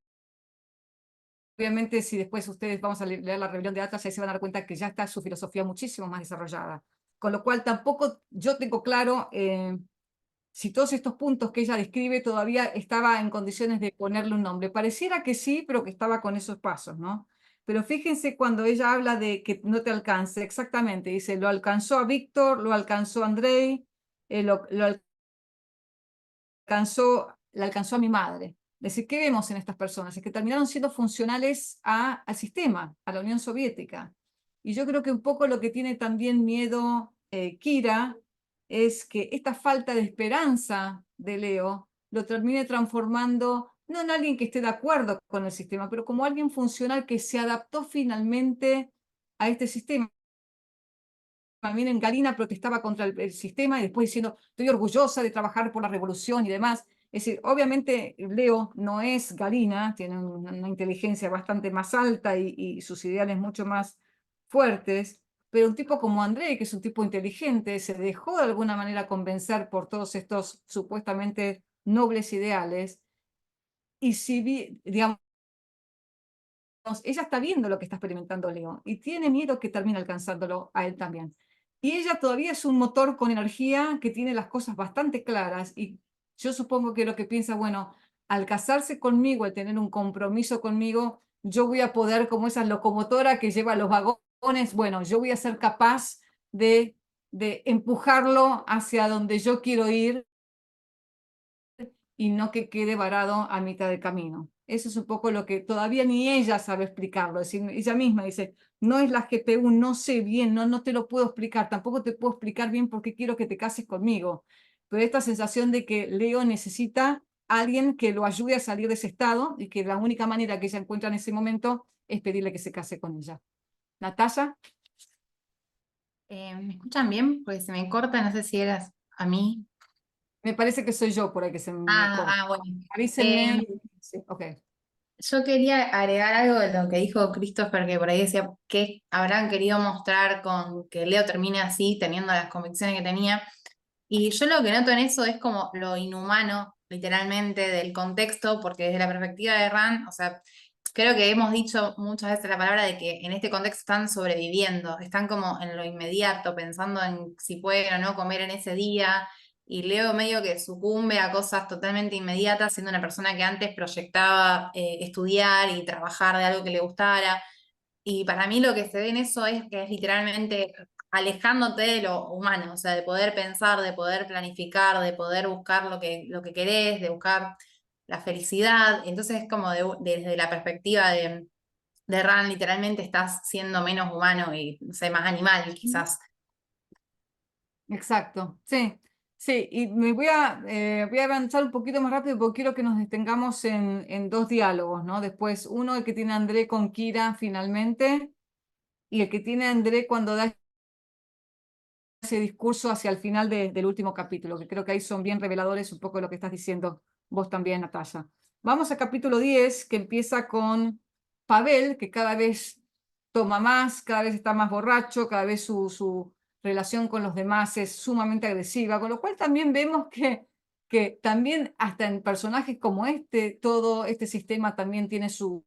obviamente si después ustedes vamos a leer la rebelión de Atlas, ahí se van a dar cuenta que ya está su filosofía muchísimo más desarrollada. Con lo cual tampoco yo tengo claro si todos estos puntos que ella describe todavía estaba en condiciones de ponerle un nombre. Pareciera que sí, pero que estaba con esos pasos, ¿no? Pero fíjense cuando ella habla de que no te alcance, exactamente, dice, lo alcanzó a Víctor, lo alcanzó a Andrei, la alcanzó a mi madre. Es decir, ¿qué vemos en estas personas? Es que terminaron siendo funcionales al sistema, a la Unión Soviética. Y yo creo que un poco lo que tiene también miedo Kira es que esta falta de esperanza de Leo lo termine transformando no en alguien que esté de acuerdo con el sistema, pero como alguien funcional que se adaptó finalmente a este sistema. También Galina protestaba contra el sistema y después diciendo, estoy orgullosa de trabajar por la revolución y demás. Es decir, obviamente Leo no es Galina, tiene una inteligencia bastante más alta y sus ideales mucho más fuertes, pero un tipo como Andrei, que es un tipo inteligente, se dejó de alguna manera convencer por todos estos supuestamente nobles ideales, y si, digamos, ella está viendo lo que está experimentando Leo y tiene miedo que termine alcanzándolo a él también. Y ella todavía es un motor con energía que tiene las cosas bastante claras, y yo supongo que lo que piensa, bueno, al casarse conmigo, al tener un compromiso conmigo, yo voy a poder, como esa locomotora que lleva los vagones, bueno, yo voy a ser capaz de empujarlo hacia donde yo quiero ir y no que quede varado a mitad del camino. Eso es un poco lo que todavía ni ella sabe explicarlo. Es decir, ella misma dice, no es la GPU, no sé bien, no te lo puedo explicar, tampoco te puedo explicar bien por qué quiero que te cases conmigo. Pero esta sensación de que Leo necesita a alguien que lo ayude a salir de ese estado, y que la única manera que ella encuentra en ese momento es pedirle que se case con ella. Natalia. ¿Me escuchan bien? Porque se me corta, no sé si eras a mí. Me parece que soy yo por ahí que se me corta. Bueno. Avísenme. Sí, ok. Yo quería agregar algo de lo que dijo Christopher, que por ahí decía que habrán querido mostrar con que Leo termine así, teniendo las convicciones que tenía. Y yo lo que noto en eso es como lo inhumano, literalmente, del contexto, porque desde la perspectiva de Ran, o sea, creo que hemos dicho muchas veces la palabra de que en este contexto están sobreviviendo, están como en lo inmediato, pensando en si pueden o no comer en ese día, y Leo medio que sucumbe a cosas totalmente inmediatas, siendo una persona que antes proyectaba estudiar y trabajar de algo que le gustara. Y para mí lo que se ve en eso es que es literalmente alejándote de lo humano, o sea, de poder pensar, de poder planificar, de poder buscar lo que querés, de buscar la felicidad. Entonces es como desde la perspectiva de Ran, literalmente estás siendo menos humano y, no sé, más animal quizás. Exacto, sí, sí, y me voy a avanzar un poquito más rápido porque quiero que nos detengamos en dos diálogos, ¿no? Después, uno, el que tiene André con Kira finalmente, y el que tiene André cuando da ese discurso hacia el final del último capítulo, que creo que ahí son bien reveladores un poco de lo que estás diciendo vos también, Natalia. Vamos al capítulo 10, que empieza con Pavel, que cada vez toma más, cada vez está más borracho, cada vez su relación con los demás es sumamente agresiva, con lo cual también vemos que también hasta en personajes como todo este sistema también tiene su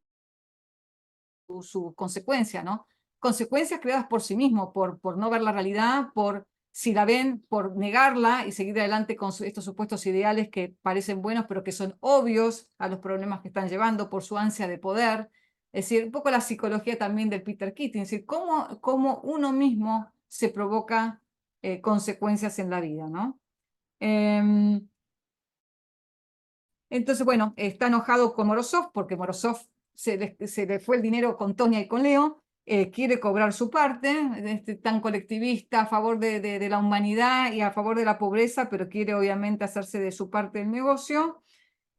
consecuencia, ¿no? Consecuencias creadas por sí mismo, por no ver la realidad, por si la ven, por negarla y seguir adelante con estos supuestos ideales que parecen buenos, pero que son obvios a los problemas que están llevando, por su ansia de poder. Es decir, un poco la psicología también del Peter Keating, es decir, cómo uno mismo se provoca consecuencias en la vida, ¿no? Entonces, bueno, está enojado con Morozov porque Morozov se le fue el dinero con Tonia y con Leo, quiere cobrar su parte, tan colectivista a favor de la humanidad y a favor de la pobreza, pero quiere obviamente hacerse de su parte del negocio.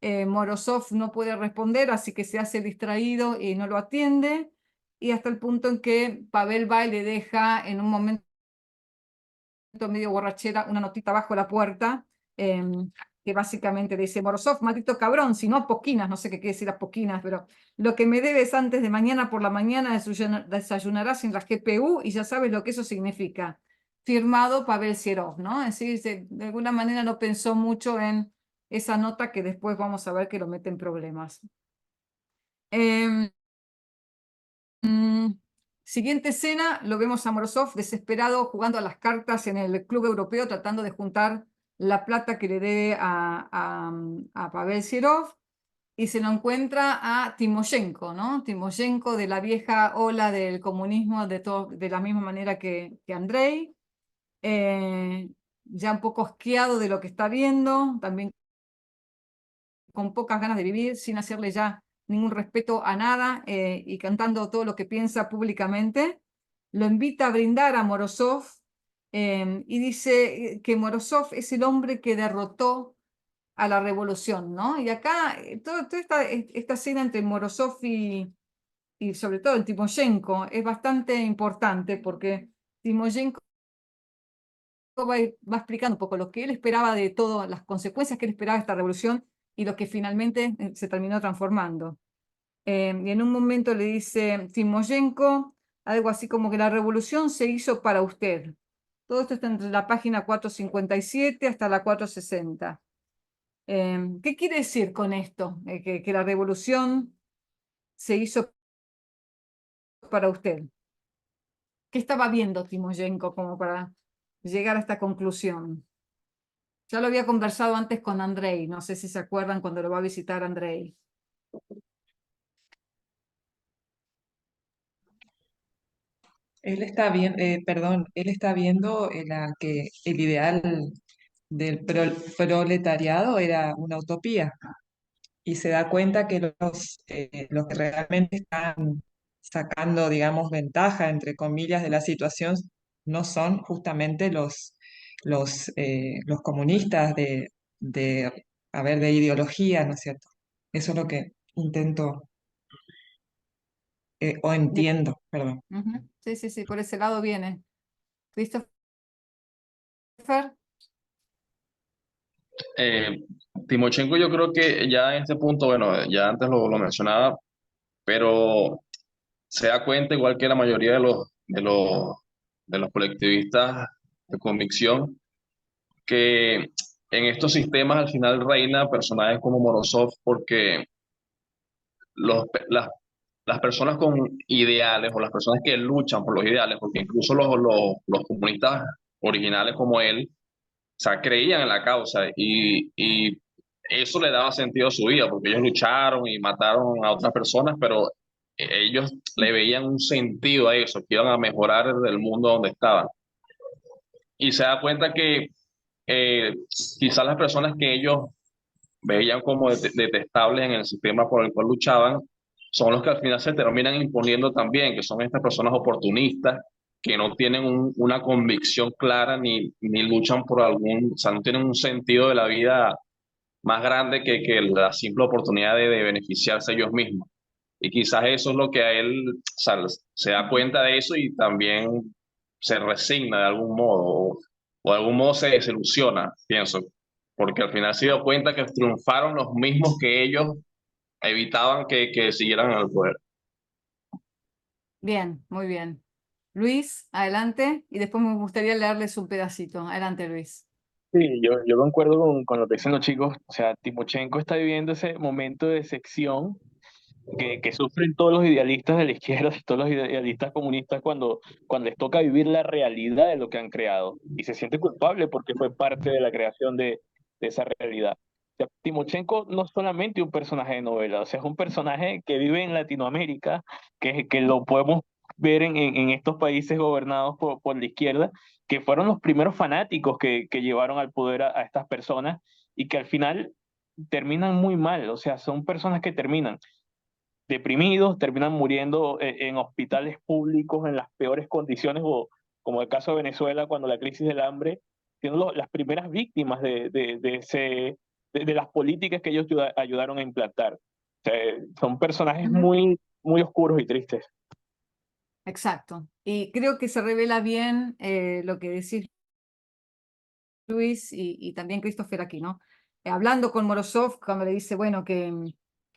Morozov no puede responder, así que se hace distraído y no lo atiende, y hasta el punto en que Pavel va y le deja en un momento medio borrachera una notita bajo la puerta, que básicamente dice: Morozov, maldito cabrón, si no apoquinas, no sé qué quiere decir apoquinas, pero lo que me debes antes de mañana por la mañana desayunarás en la GPU, y ya sabes lo que eso significa. Firmado Pavel Sierov, ¿no? Es decir, de alguna manera no pensó mucho en esa nota que después vamos a ver que lo mete en problemas. Siguiente escena, lo vemos a Morozov desesperado jugando a las cartas en el club europeo, tratando de juntar la plata que le debe a Pavel Sierov, y se lo encuentra a Timoshenko, ¿no? Timoshenko, de la vieja ola del comunismo, de la misma manera que Andrei, ya un poco asqueado de lo que está viendo, también con pocas ganas de vivir, sin hacerle ya ningún respeto a nada, y cantando todo lo que piensa públicamente. Lo invita a brindar a Morozov, y dice que Morozov es el hombre que derrotó a la revolución, ¿no? Y acá toda esta escena entre Morozov y sobre todo el Timoshenko es bastante importante, porque Timoshenko va explicando un poco lo que él esperaba de todas las consecuencias que él esperaba de esta revolución y lo que finalmente se terminó transformando. Y en un momento le dice Timoshenko: algo así como que la revolución se hizo para usted. Todo esto está entre la página 457 hasta la 460. ¿Qué quiere decir con esto? Que la revolución se hizo para usted. ¿Qué estaba viendo Timoshenko como para llegar a esta conclusión? Ya lo había conversado antes con Andrei, no sé si se acuerdan cuando lo va a visitar Andrei. Él está bien, perdón, él está viendo que el ideal del proletariado era una utopía y se da cuenta que los que realmente están sacando, digamos, ventaja, entre comillas, de la situación no son justamente los comunistas de ideología, ¿no es cierto? Eso es lo que intento, o Bien. entiendo, perdón. Ujú. Sí, sí, sí, por ese lado viene. Christopher. Eh, Timochenko yo creo que ya en este punto, bueno, ya antes lo mencionaba, pero se da cuenta, igual que la mayoría de los colectivistas de convicción, que en estos sistemas al final reina personajes como Morozov porque los, las, las personas con ideales o las personas que luchan por los ideales, porque incluso los comunistas originales como él, o sea, creían en la causa y eso le daba sentido a su vida, porque ellos lucharon y mataron a otras personas, pero ellos le veían un sentido a eso, que iban a mejorar el mundo donde estaban. Y se da cuenta que eh, quizás las personas que ellos veían como detestables en el sistema por el cual luchaban, son los que al final se terminan imponiendo también, que son estas personas oportunistas que no tienen una convicción clara ni luchan por algún, o sea, no tienen un sentido de la vida más grande que la simple oportunidad de beneficiarse ellos mismos. Y quizás eso es lo que a él, o sea, se da cuenta de eso y también se resigna de algún modo, o de algún modo se desilusiona, pienso, porque al final se dio cuenta que triunfaron los mismos que ellos evitaban que siguieran en el poder. Bien, muy bien. Luis, adelante, y después me gustaría leerles un pedacito. Adelante, Luis. Sí, yo concuerdo con lo que dicen los chicos. O sea, Timochenko está viviendo ese momento de sección que sufren todos los idealistas de la izquierda y todos los idealistas comunistas cuando les toca vivir la realidad de lo que han creado. Y se siente culpable porque fue parte de la creación de esa realidad. O sea, Timochenko no es solamente un personaje de novela, o sea, es un personaje que vive en Latinoamérica, que lo podemos ver en estos países gobernados por la izquierda, que fueron los primeros fanáticos que llevaron al poder a estas personas y que al final terminan muy mal, o sea, son personas que terminan deprimidos, terminan muriendo en hospitales públicos en las peores condiciones, o como el caso de Venezuela, cuando la crisis del hambre, siendo las primeras víctimas de las políticas que ellos ayudaron a implantar. O sea, son personajes Ujú. muy oscuros y tristes. Exacto. Y creo que se revela bien lo que decís, Luis, y también Christopher aquí, ¿no? Hablando con Morozov, cuando le dice, bueno, que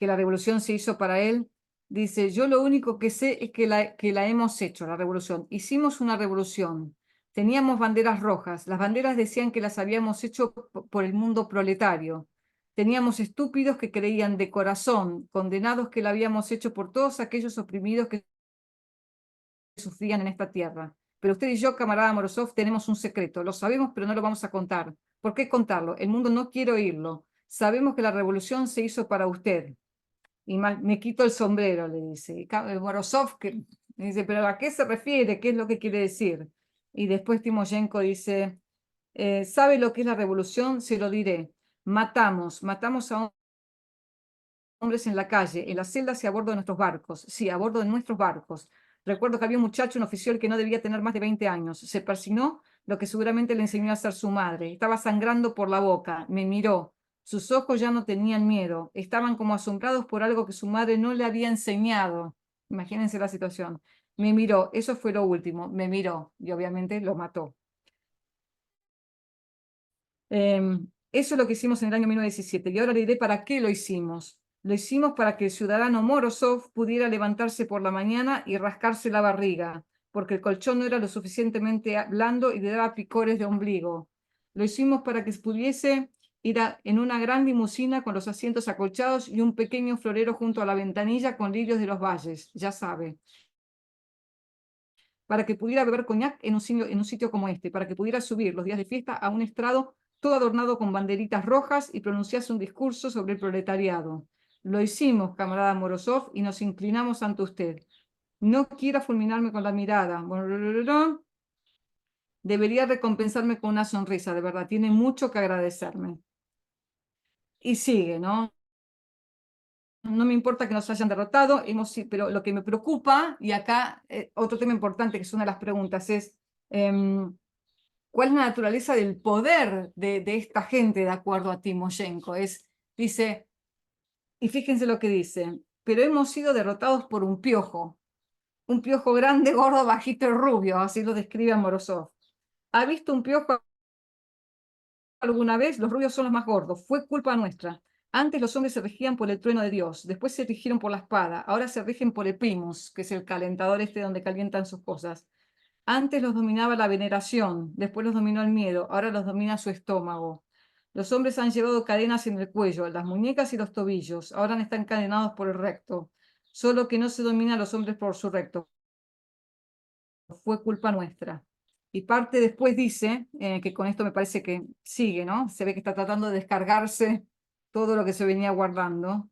la revolución se hizo para él, dice, yo lo único que sé es que la hemos hecho, la revolución. Hicimos una revolución. Teníamos banderas rojas. Las banderas decían que las habíamos hecho por el mundo proletario. Teníamos estúpidos que creían de corazón, condenados que la habíamos hecho por todos aquellos oprimidos que sufrían en esta tierra. Pero usted y yo, camarada Morozov, tenemos un secreto. Lo sabemos, pero no lo vamos a contar. ¿Por qué contarlo? El mundo no quiere oírlo. Sabemos que la revolución se hizo para usted. Y me quito el sombrero, le dice. Y Morozov que, dice, ¿pero a qué se refiere? ¿Qué es lo que quiere decir? Y después Timoshenko dice, ¿sabe lo que es la revolución? Se lo diré. Matamos a hombres en la calle, en las celdas y a bordo de nuestros barcos. Sí, a bordo de nuestros barcos. Recuerdo que había un muchacho, un oficial que no debía tener más de 20 años. Se persignó, lo que seguramente le enseñó a hacer su madre. Estaba sangrando por la boca. Me miró. Sus ojos ya no tenían miedo. Estaban como asombrados por algo que su madre no le había enseñado. Imagínense la situación. Me miró. Eso fue lo último. Me miró. Y obviamente lo mató. Eso es lo que hicimos en el año 1917. Y ahora le diré para qué lo hicimos. Lo hicimos para que el ciudadano Morozov pudiera levantarse por la mañana y rascarse la barriga, porque el colchón no era lo suficientemente blando y le daba picores de ombligo. Lo hicimos para que pudiese ir en una gran limusina con los asientos acolchados y un pequeño florero junto a la ventanilla con lirios de los valles, ya sabe. Para que pudiera beber coñac en un sitio como este, para que pudiera subir los días de fiesta a un estrado todo adornado con banderitas rojas y pronunciase un discurso sobre el proletariado. Lo hicimos, camarada Morozov, y nos inclinamos ante usted. No quiera fulminarme con la mirada. Debería recompensarme con una sonrisa, de verdad, tiene mucho que agradecerme. Y sigue, ¿no? No me importa que nos hayan derrotado, pero lo que me preocupa, y acá otro tema importante que es una de las preguntas, es ¿cuál es la naturaleza del poder de esta gente de acuerdo a Timoshenko? Dice, y fíjense lo que dice, pero hemos sido derrotados por un piojo grande, gordo, bajito y rubio, así lo describe Morozov. ¿Ha visto un piojo alguna vez? Los rubios son los más gordos, fue culpa nuestra. Antes los hombres se regían por el trueno de Dios, después se rigieron por la espada, ahora se rigen por el primus, que es el calentador donde calientan sus cosas. Antes los dominaba la veneración, después los dominó el miedo, ahora los domina su estómago. Los hombres han llevado cadenas en el cuello, las muñecas y los tobillos, ahora están encadenados por el recto. Solo que no se domina a los hombres por su recto. Fue culpa nuestra. Y parte después dice, que con esto me parece que sigue, ¿no? Se ve que está tratando de descargarse todo lo que se venía guardando.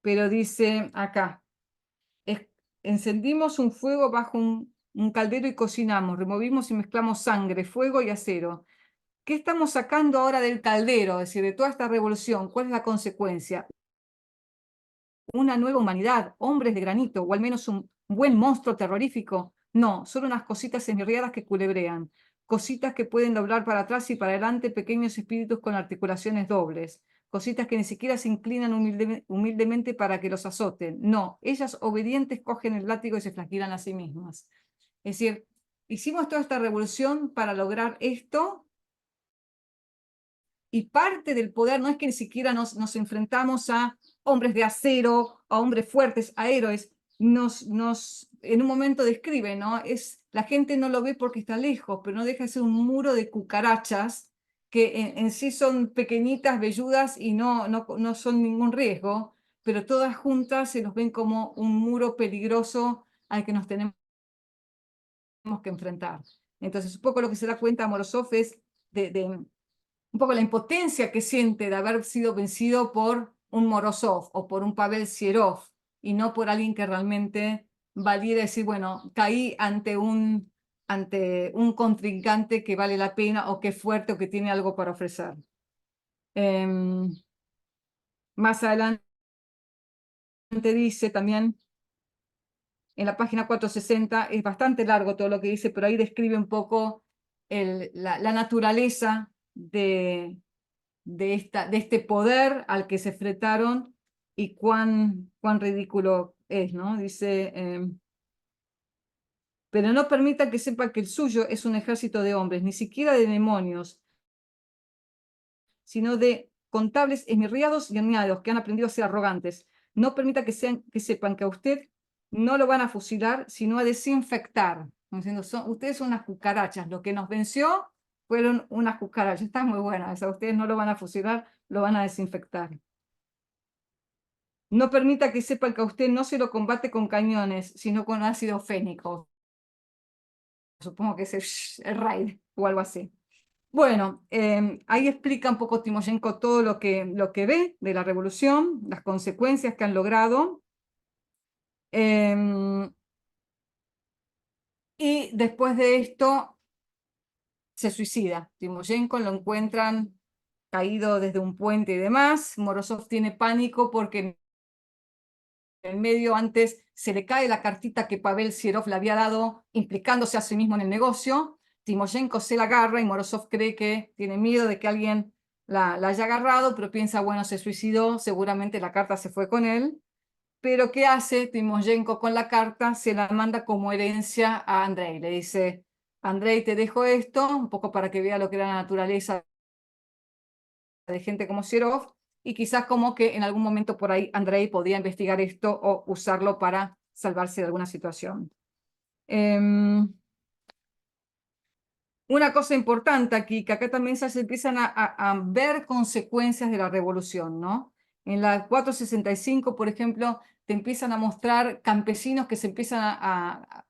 Pero dice acá, encendimos un fuego bajo un caldero y cocinamos, removimos y mezclamos sangre, fuego y acero. ¿Qué estamos sacando ahora del caldero? Es decir, de toda esta revolución, ¿cuál es la consecuencia? Una nueva humanidad, hombres de granito, o al menos un buen monstruo terrorífico. No, solo unas cositas enriadas que culebrean, cositas que pueden doblar para atrás y para adelante, pequeños espíritus con articulaciones dobles, cositas que ni siquiera se inclinan humildemente para que los azoten. No, ellas obedientes cogen el látigo y se flagelan a sí mismas. Es decir, hicimos toda esta revolución para lograr esto, y parte del poder no es que ni siquiera nos enfrentamos a hombres de acero, a hombres fuertes, a héroes. En un momento describe, ¿no? La gente no lo ve porque está lejos, pero no deja de ser un muro de cucarachas que en sí son pequeñitas, velludas y no son ningún riesgo, pero todas juntas se los ven como un muro peligroso al que nos tenemos que enfrentar. Entonces, un poco lo que se da cuenta Morozov es de un poco la impotencia que siente de haber sido vencido por un Morozov o por un Pavel Sierov, y no por alguien que realmente valiera decir, bueno, caí ante un contrincante que vale la pena o que es fuerte o que tiene algo para ofrecer. Más adelante dice también, en la página 460, es bastante largo todo lo que dice, pero ahí describe un poco la naturaleza de este poder al que se enfrentaron y cuán ridículo es, ¿no? Dice, pero no permita que sepa que el suyo es un ejército de hombres, ni siquiera de demonios, sino de contables esmirriados y horneados que han aprendido a ser arrogantes. No permita que sepan que a usted no lo van a fusilar, sino a desinfectar. Diciendo, ustedes son unas cucarachas, lo que nos venció fueron unas cucarachas. Está muy buena esa, ustedes no lo van a fusilar, lo van a desinfectar. No permita que sepan que a usted no se lo combate con cañones, sino con ácido fénico. Supongo que es el raid o algo así. Bueno, ahí explica un poco Timoshenko todo lo que ve de la revolución, las consecuencias que han logrado. Y después de esto se suicida. Timoshenko lo encuentran caído desde un puente y demás. Morozov tiene pánico porque en medio antes se le cae la cartita que Pavel Sierov le había dado, implicándose a sí mismo en el negocio. Timoshenko se la agarra y Morozov cree que tiene miedo de que alguien la haya agarrado, pero piensa, bueno, se suicidó, seguramente la carta se fue con él. Pero ¿qué hace Timoshenko con la carta? Se la manda como herencia a Andrei. Le dice, Andrei, te dejo esto, un poco para que vea lo que era la naturaleza de gente como Sierov, y quizás como que en algún momento por ahí Andrei podía investigar esto o usarlo para salvarse de alguna situación. Una cosa importante aquí, que acá también se empiezan a ver consecuencias de la revolución, ¿no? En la 465, por ejemplo, te empiezan a mostrar campesinos que se empiezan a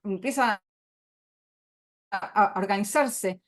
organizarse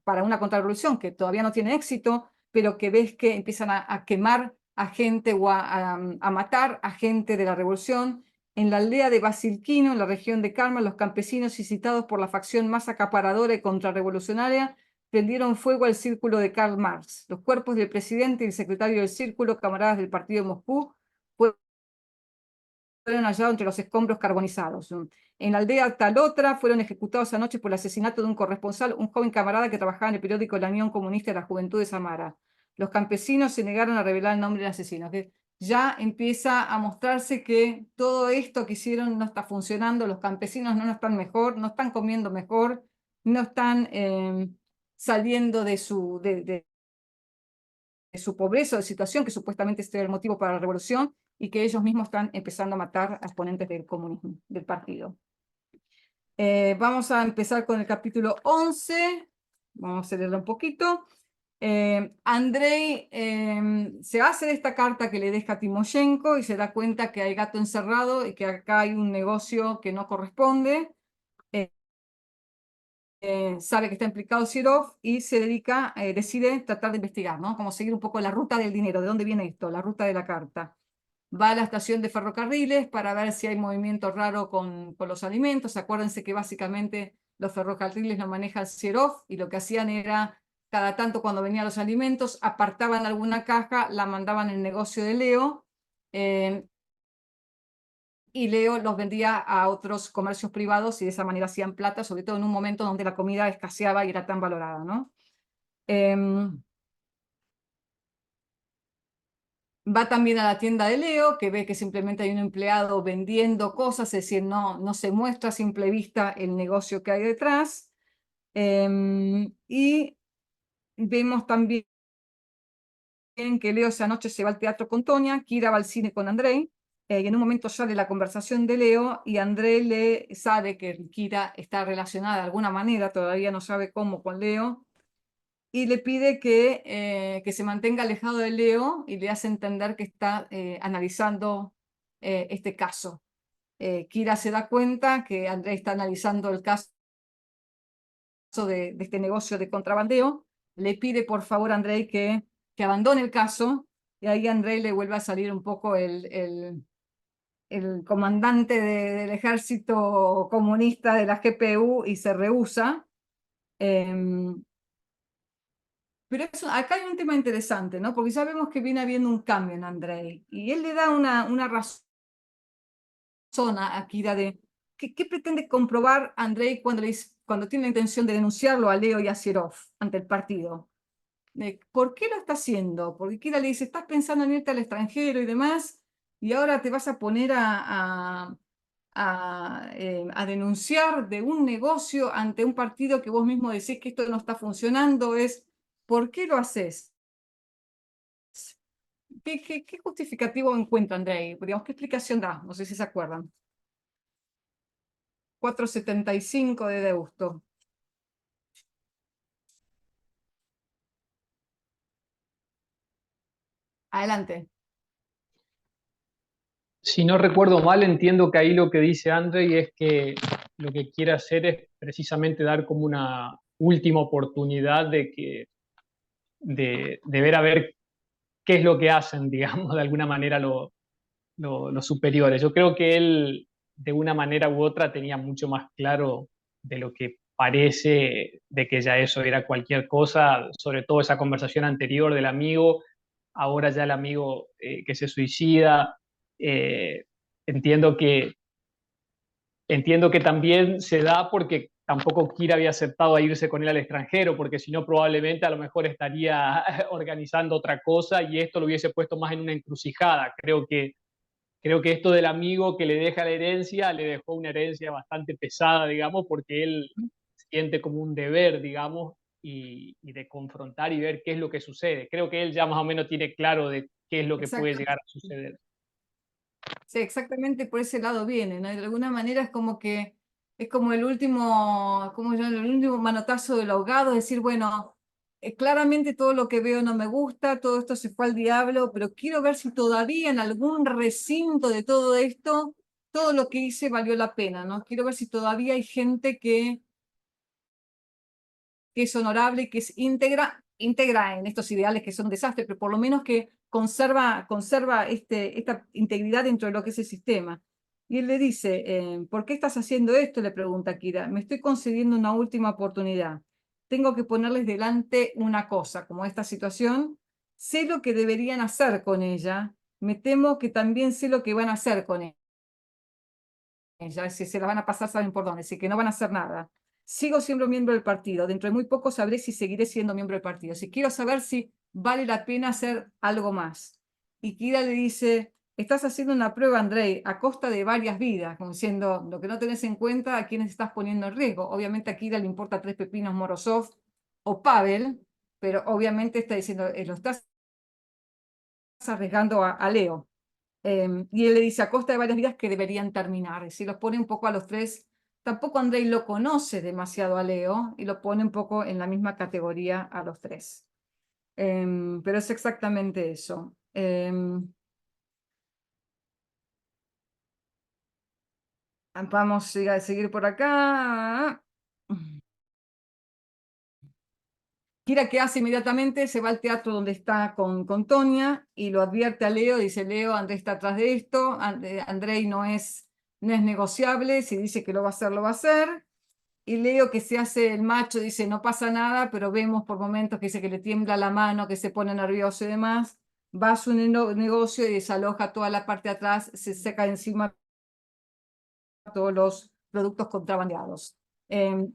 para una contrarrevolución que todavía no tiene éxito, pero que ves que empiezan a quemar a gente o a matar a gente de la revolución. En la aldea de Basilquino, en la región de Calma, los campesinos incitados por la facción más acaparadora y contrarrevolucionaria prendieron fuego al círculo de Karl Marx. Los cuerpos del presidente y el secretario del círculo, camaradas del partido de Moscú, fueron hallados entre los escombros carbonizados. En la aldea Talotra fueron ejecutados anoche por el asesinato de un corresponsal, un joven camarada que trabajaba en el periódico La Unión Comunista de la Juventud de Samara. Los campesinos se negaron a revelar el nombre del asesino. Ya empieza a mostrarse que todo esto que hicieron no está funcionando, los campesinos no están mejor, no están comiendo mejor, no están saliendo de su pobreza o de situación, que supuestamente este era el motivo para la revolución, y que ellos mismos están empezando a matar a exponentes del comunismo, del partido. Vamos a empezar con el capítulo 11, vamos a leerlo un poquito. Andrei se hace de esta carta que le deja Timoshenko y se da cuenta que hay gato encerrado y que acá hay un negocio que no corresponde. Sabe que está implicado Serov y se dedica, decide tratar de investigar, ¿no? Como seguir un poco la ruta del dinero, ¿de dónde viene esto? La ruta de la carta. Va a la estación de ferrocarriles para ver si hay movimiento raro con los alimentos. Acuérdense que básicamente los ferrocarriles lo maneja Serov y lo que hacían era, cada tanto cuando venían los alimentos, apartaban alguna caja, la mandaban al negocio de Leo, y Leo los vendía a otros comercios privados y de esa manera hacían plata, sobre todo en un momento donde la comida escaseaba y era tan valorada, ¿no? Va también a la tienda de Leo, que ve que simplemente hay un empleado vendiendo cosas, es decir, no se muestra a simple vista el negocio que hay detrás. Y vemos también que Leo esa noche se va al teatro con Tonia, Kira va al cine con Andrei, y en un momento sale la conversación de Leo y Andrei le sabe que Kira está relacionada de alguna manera, todavía no sabe cómo, con Leo, y le pide que se mantenga alejado de Leo y le hace entender que está analizando este caso. Kira se da cuenta que Andrei está analizando el caso de este negocio de contrabandeo, le pide por favor a Andrei que abandone el caso, y ahí Andrei le vuelve a salir un poco el comandante del ejército comunista de la GPU y se rehúsa. Pero acá hay un tema interesante, ¿no? Porque ya vemos que viene habiendo un cambio en Andrei, y él le da una razón a Kira de ¿qué pretende comprobar Andrei cuando tiene la intención de denunciarlo a Leo y a Serov ante el partido. ¿Por qué lo está haciendo? Porque Kira le dice, estás pensando en irte al extranjero y demás, y ahora te vas a poner a denunciar de un negocio ante un partido que vos mismo decís que esto no está funcionando. ¿Por qué lo haces? ¿Qué justificativo encuentra Andrei? Digamos, ¿qué explicación da? No sé si se acuerdan. 475 de Deusto. Adelante. Si no recuerdo mal, entiendo que ahí lo que dice Andrei es que lo que quiere hacer es precisamente dar como una última oportunidad de ver a ver qué es lo que hacen, digamos, de alguna manera los superiores. Yo creo que él, de una manera u otra, tenía mucho más claro de lo que parece, de que ya eso era cualquier cosa, sobre todo esa conversación anterior del amigo, ahora ya el amigo que se suicida. Eh, entiendo entiendo que también se da porque tampoco Kira había aceptado a irse con él al extranjero, porque si no probablemente a lo mejor estaría organizando otra cosa y esto lo hubiese puesto más en una encrucijada. Creo que esto del amigo que le deja la herencia, le dejó una herencia bastante pesada, digamos, porque él siente como un deber, digamos, y de confrontar y ver qué es lo que sucede. Creo que él ya más o menos tiene claro de qué es lo que puede Exacto. llegar a suceder. Sí, exactamente por ese lado viene, ¿no? Y de alguna manera es como que es como el último, como el último manotazo del ahogado, es decir, bueno, claramente todo lo que veo no me gusta, todo esto se fue al diablo, pero quiero ver si todavía en algún recinto de todo esto, todo lo que hice valió la pena, ¿no? Quiero ver si todavía hay gente que es honorable, que es íntegra en estos ideales que son un desastre, pero por lo menos que conserva esta integridad dentro de lo que es el sistema. Y él le dice, ¿por qué estás haciendo esto? Le pregunta Kira. Me estoy concediendo una última oportunidad. Tengo que ponerles delante una cosa, como esta situación. Sé lo que deberían hacer con ella. Me temo que también sé lo que van a hacer con ella. Si se la van a pasar, saben por dónde, así que no van a hacer nada. Sigo siendo miembro del partido. Dentro de muy poco sabré si seguiré siendo miembro del partido. Si quiero saber si vale la pena hacer algo más. Y Kira le dice, estás haciendo una prueba, Andrei, a costa de varias vidas, como diciendo, lo que no tenés en cuenta a quiénes estás poniendo en riesgo. Obviamente a Kira le importa 3 pepinos Morozov o Pavel, pero obviamente está diciendo, lo estás arriesgando a Leo. Y él le dice a costa de varias vidas que deberían terminar. Es decir, los pone un poco a los tres. Tampoco Andrei lo conoce demasiado a Leo y lo pone un poco en la misma categoría a los tres. Pero es exactamente eso. Vamos a seguir por acá. Kira, ¿qué hace inmediatamente? Se va al teatro donde está con Tonia y lo advierte a Leo. Dice, Leo, Andrei está atrás de esto. Andrei no es negociable. Si dice que lo va a hacer, lo va a hacer. Y Leo, que se hace el macho, dice, no pasa nada, pero vemos por momentos que dice que le tiembla la mano, que se pone nervioso y demás. Va a su negocio y desaloja toda la parte de atrás, se seca encima todos los productos contrabandeados.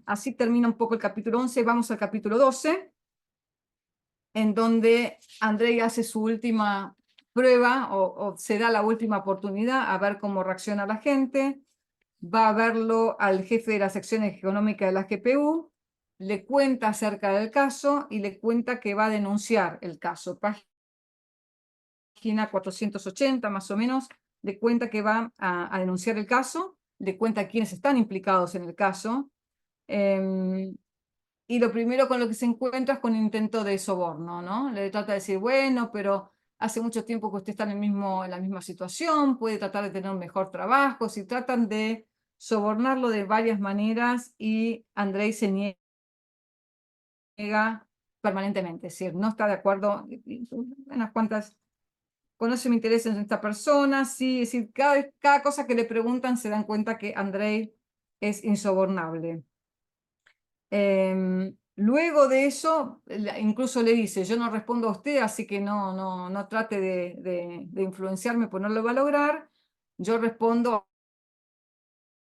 Así termina un poco el capítulo 11. Vamos al capítulo 12, en donde Andrei hace su última prueba o se da la última oportunidad a ver cómo reacciona la gente. Va a verlo al jefe de la sección económica de la GPU, le cuenta acerca del caso y le cuenta que va a denunciar el caso. Página 480 más o menos, le cuenta que va a denunciar el caso, le cuenta quiénes están implicados en el caso. Y lo primero con lo que se encuentra es con intento de soborno, ¿no? Le trata de decir, bueno, pero hace mucho tiempo que usted está en la misma situación, puede tratar de tener un mejor trabajo. Si tratan de sobornarlo de varias maneras y Andrei se niega permanentemente, es decir, no está de acuerdo, unas cuantas, conoce mi interés en esta persona, sí, es decir, cada cosa que le preguntan se dan cuenta que Andrei es insobornable. Luego de eso, incluso le dice, yo no respondo a usted, así que no trate de influenciarme, pues no lo va a lograr. Yo respondo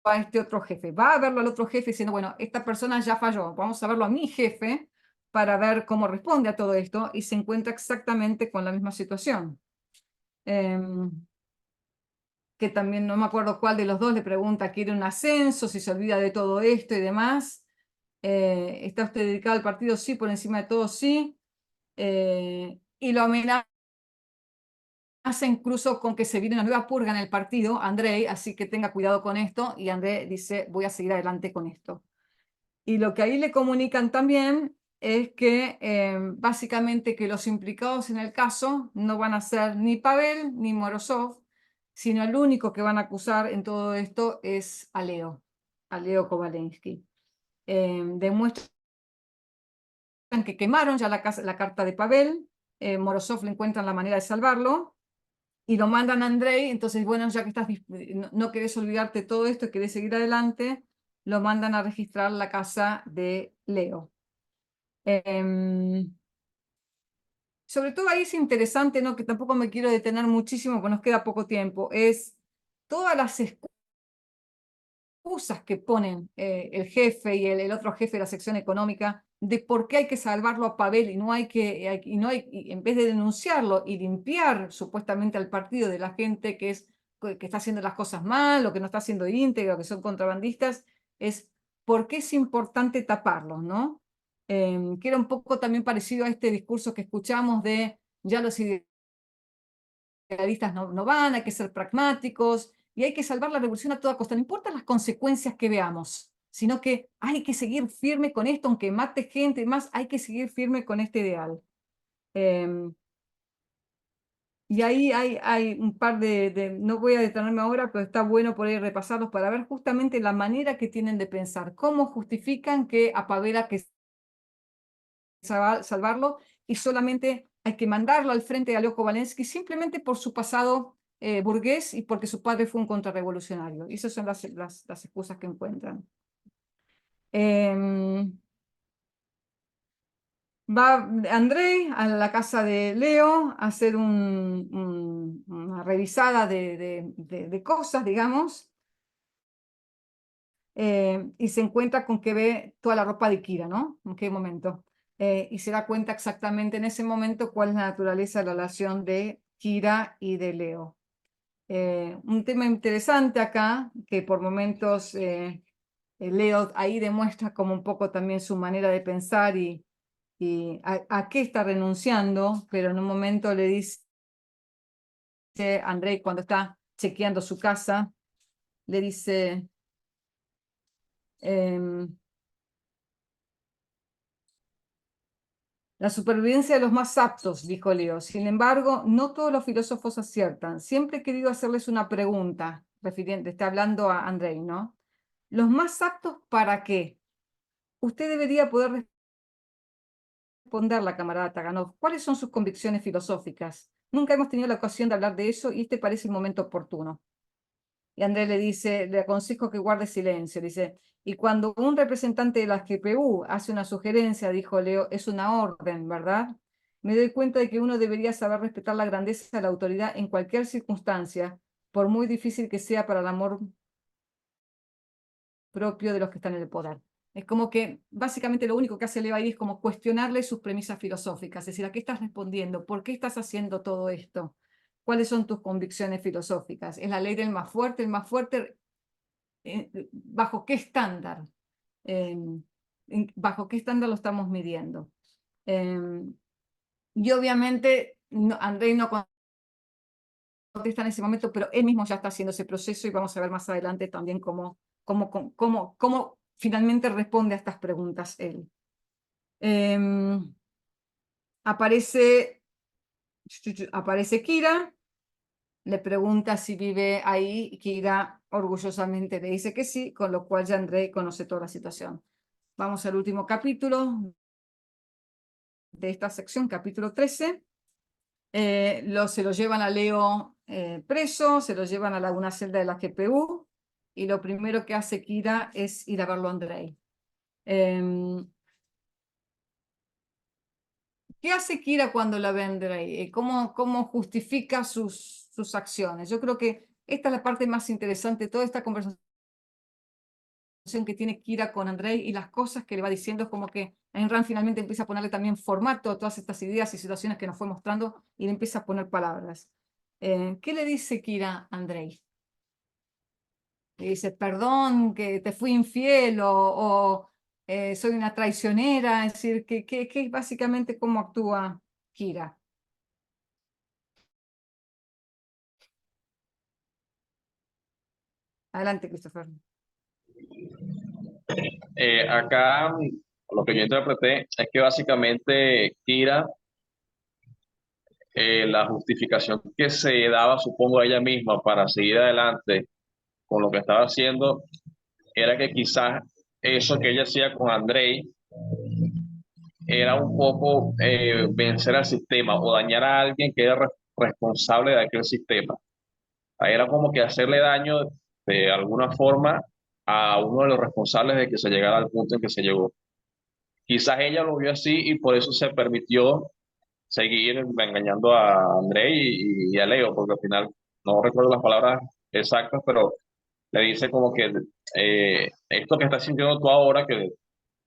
a este otro jefe. Va a verlo al otro jefe diciendo, bueno, esta persona ya falló, vamos a verlo a mi jefe para ver cómo responde a todo esto, y se encuentra exactamente con la misma situación. Que también no me acuerdo cuál de los dos le pregunta, ¿quiere un ascenso? Si se olvida de todo esto y demás. ¿Está usted dedicado al partido? Sí, por encima de todo, sí. Y lo amenaza incluso con que se viene una nueva purga en el partido, Andrei, así que tenga cuidado con esto. Y Andrei dice, voy a seguir adelante con esto. Y lo que ahí le comunican también es que básicamente que los implicados en el caso no van a ser ni Pavel ni Morozov, sino el único que van a acusar en todo esto es a Leo Kovalensky. Demuestran que quemaron ya la carta de Pavel, Morozov le encuentran la manera de salvarlo y lo mandan a Andrei. Entonces, bueno, ya que no querés olvidarte de todo esto, querés seguir adelante, lo mandan a registrar la casa de Leo. Sobre todo ahí es interesante, ¿no? Que tampoco me quiero detener muchísimo porque nos queda poco tiempo, es todas las excusas que ponen el jefe y el otro jefe de la sección económica de por qué hay que salvarlo a Pavel y en vez de denunciarlo y limpiar supuestamente al partido de la gente que está haciendo las cosas mal o que no está haciendo íntegra o que son contrabandistas, es por qué es importante taparlos, ¿no? Que era un poco también parecido a este discurso que escuchamos de ya los idealistas no van, hay que ser pragmáticos y hay que salvar la revolución a toda costa, no importa las consecuencias que veamos, sino que hay que seguir firme con esto, aunque mate gente y más, hay que seguir firme con este ideal. Y ahí hay un par no voy a detenerme ahora, pero está bueno por ahí repasarlos para ver justamente la manera que tienen de pensar, cómo justifican que a Pavera que salvarlo y solamente hay que mandarlo al frente a Lech Walesa simplemente por su pasado burgués y porque su padre fue un contrarrevolucionario. Y esas son las excusas que encuentran. Va Andrei a la casa de Leo a hacer una revisada de cosas, digamos, y se encuentra con que ve toda la ropa de Kira, ¿no? ¿En qué momento? Y se da cuenta exactamente en ese momento cuál es la naturaleza de la relación de Kira y de Leo. Un tema interesante acá, que por momentos Leo ahí demuestra como un poco también su manera de pensar y a qué está renunciando, pero en un momento le dice a Andrei cuando está chequeando su casa, le dice, la supervivencia de los más aptos, dijo Leo. Sin embargo, no todos los filósofos aciertan. Siempre he querido hacerles una pregunta, está hablando a Andrei, ¿no? ¿Los más aptos para qué? Usted debería poder responderla, camarada Taganov. ¿Cuáles son sus convicciones filosóficas? Nunca hemos tenido la ocasión de hablar de eso y este parece el momento oportuno. Y Andrés le dice, le aconsejo que guarde silencio. Dice, y cuando un representante de la GPU hace una sugerencia, dijo Leo, es una orden, ¿verdad? Me doy cuenta de que uno debería saber respetar la grandeza de la autoridad en cualquier circunstancia, por muy difícil que sea para el amor propio de los que están en el poder. Es como que básicamente lo único que hace Leo ahí es como cuestionarle sus premisas filosóficas, es decir, ¿a qué estás respondiendo? ¿Por qué estás haciendo todo esto? ¿Cuáles son tus convicciones filosóficas? ¿Es la ley del más fuerte? ¿El más fuerte bajo qué estándar? ¿Bajo qué estándar lo estamos midiendo? Y obviamente Andrei no contesta en ese momento, pero él mismo ya está haciendo ese proceso y vamos a ver más adelante también cómo finalmente responde a estas preguntas él. Aparece Kira, le pregunta si vive ahí, y Kira orgullosamente le dice que sí, con lo cual ya Andrei conoce toda la situación. Vamos al último capítulo de esta sección, capítulo 13. Se lo llevan a Leo preso, se lo llevan a una celda de la GPU, y lo primero que hace Kira es ir a verlo a Andrei. ¿Qué hace Kira cuando la ve a Andrei? ¿Cómo justifica sus acciones? Yo creo que esta es la parte más interesante de toda esta conversación que tiene Kira con Andrei y las cosas que le va diciendo, es como que Ayn Rand finalmente empieza a ponerle también formato a todas estas ideas y situaciones que nos fue mostrando y le empieza a poner palabras. ¿Qué le dice Kira a Andrei? Le dice, perdón, que te fui infiel o soy una traicionera, es decir, que es básicamente cómo actúa Kira. Adelante, Christopher. Acá lo que yo interpreté es que básicamente Kira, la justificación que se daba, supongo, a ella misma para seguir adelante con lo que estaba haciendo, era que quizás eso que ella hacía con Andrei era un poco vencer al sistema o dañar a alguien que era responsable de aquel sistema. Ahí era como que hacerle daño de alguna forma a uno de los responsables de que se llegara al punto en que se llegó. Quizás ella lo vio así y por eso se permitió seguir engañando a André y a Leo, porque al final no recuerdo las palabras exactas, pero le dice como que esto que estás sintiendo tú ahora, que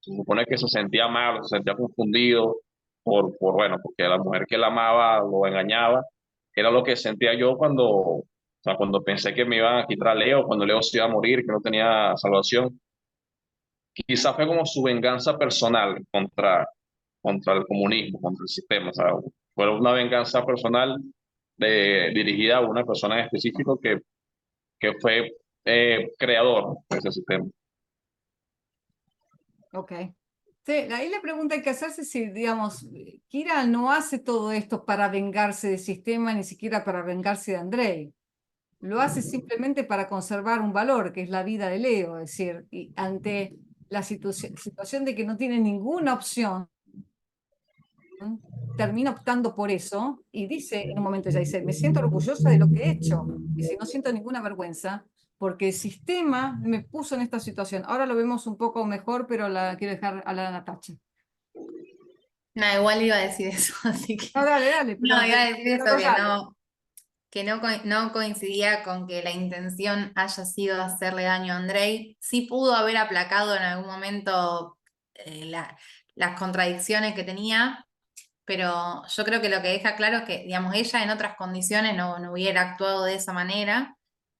se supone que se sentía mal, se sentía confundido bueno, porque la mujer que él amaba lo engañaba, era lo que sentía yo o sea, cuando pensé que me iban a quitar a Leo, cuando Leo se iba a morir, que no tenía salvación. Quizás fue como su venganza personal contra el comunismo, contra el sistema. O sea, fue una venganza personal dirigida a una persona en específico que fue creador de ese sistema. Ok. Sí, ahí la pregunta hay que hacerse si, digamos, Kira no hace todo esto para vengarse del sistema, ni siquiera para vengarse de Andrei. Lo hace simplemente para conservar un valor, que es la vida de Leo. Es decir, y ante la situación de que no tiene ninguna opción, termina optando por eso y dice, en un momento ella dice, me siento orgullosa de lo que he hecho. Dice, no siento ninguna vergüenza porque el sistema me puso en esta situación. Ahora lo vemos un poco mejor, pero la quiero dejar hablar a Natacha. No, igual iba a decir eso, así que. No, dale, dale. No, iba a decir eso, que desarrollalo. no coincidía con que la intención haya sido hacerle daño a Andrei. Sí pudo haber aplacado en algún momento las contradicciones que tenía, pero yo creo que lo que deja claro es que, digamos, ella en otras condiciones no hubiera actuado de esa manera.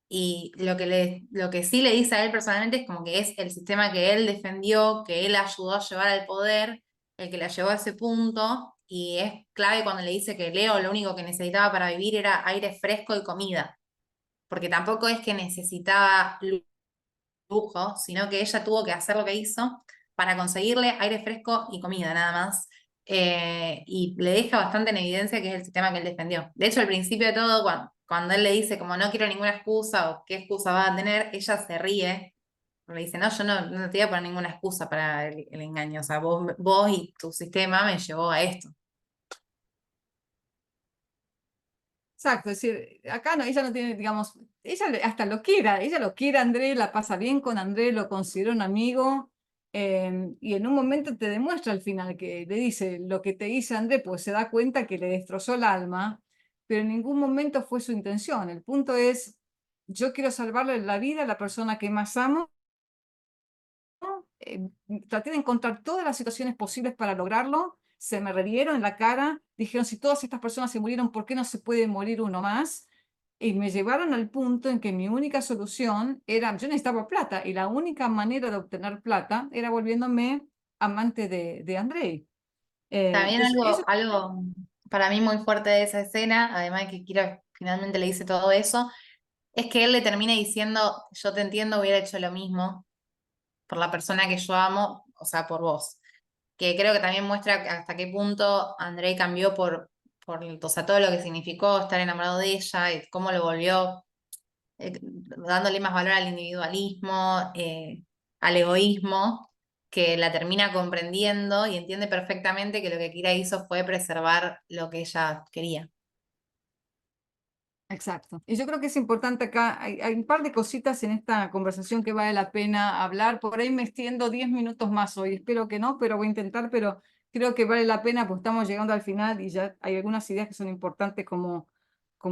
Y lo que sí le dice a él personalmente es como que es el sistema que él defendió, que él ayudó a llevar al poder, el que la llevó a ese punto, y es clave cuando le dice que Leo lo único que necesitaba para vivir era aire fresco y comida, porque tampoco es que necesitaba lujo, sino que ella tuvo que hacer lo que hizo para conseguirle aire fresco y comida, nada más. Y le deja bastante en evidencia que es el sistema que él defendió. De hecho, al principio de todo, cuando él le dice como no quiero ninguna excusa o qué excusa va a tener, ella se ríe. Le dice, no, yo no te voy a poner ninguna excusa para el engaño. O sea, vos y tu sistema me llevó a esto. Exacto, es decir, acá no, ella no tiene, digamos, hasta ella lo quiere a André, la pasa bien con André, lo considera un amigo, y en un momento te demuestra al final que le dice lo que te dice André, pues se da cuenta que le destrozó el alma, pero en ningún momento fue su intención. El punto es, yo quiero salvarle la vida a la persona que más amo, traté de encontrar todas las situaciones posibles para lograrlo, se me revieron en la cara, dijeron, si todas estas personas se murieron, ¿por qué no se puede morir uno más? Y me llevaron al punto en que mi única solución era, yo necesitaba plata, y la única manera de obtener plata era volviéndome amante de Andrei. También Entonces, eso, algo para mí muy fuerte de esa escena, además de que Kira finalmente le dice todo eso, es que él le termina diciendo, yo te entiendo, hubiera hecho lo mismo por la persona que yo amo, o sea, por vos. Que creo que también muestra hasta qué punto Andrei cambió o sea, todo lo que significó estar enamorado de ella y cómo lo volvió, dándole más valor al individualismo, al egoísmo, que la termina comprendiendo y entiende perfectamente que lo que Kira hizo fue preservar lo que ella quería. exacto. Y yo creo que es importante acá, hay un par de cositas en esta conversación que vale la pena hablar. Por ahí me extiendo 10 minutos más hoy, espero que no, pero voy a intentar, pero creo que vale la pena, pues estamos llegando al final y ya hay algunas ideas que son importantes como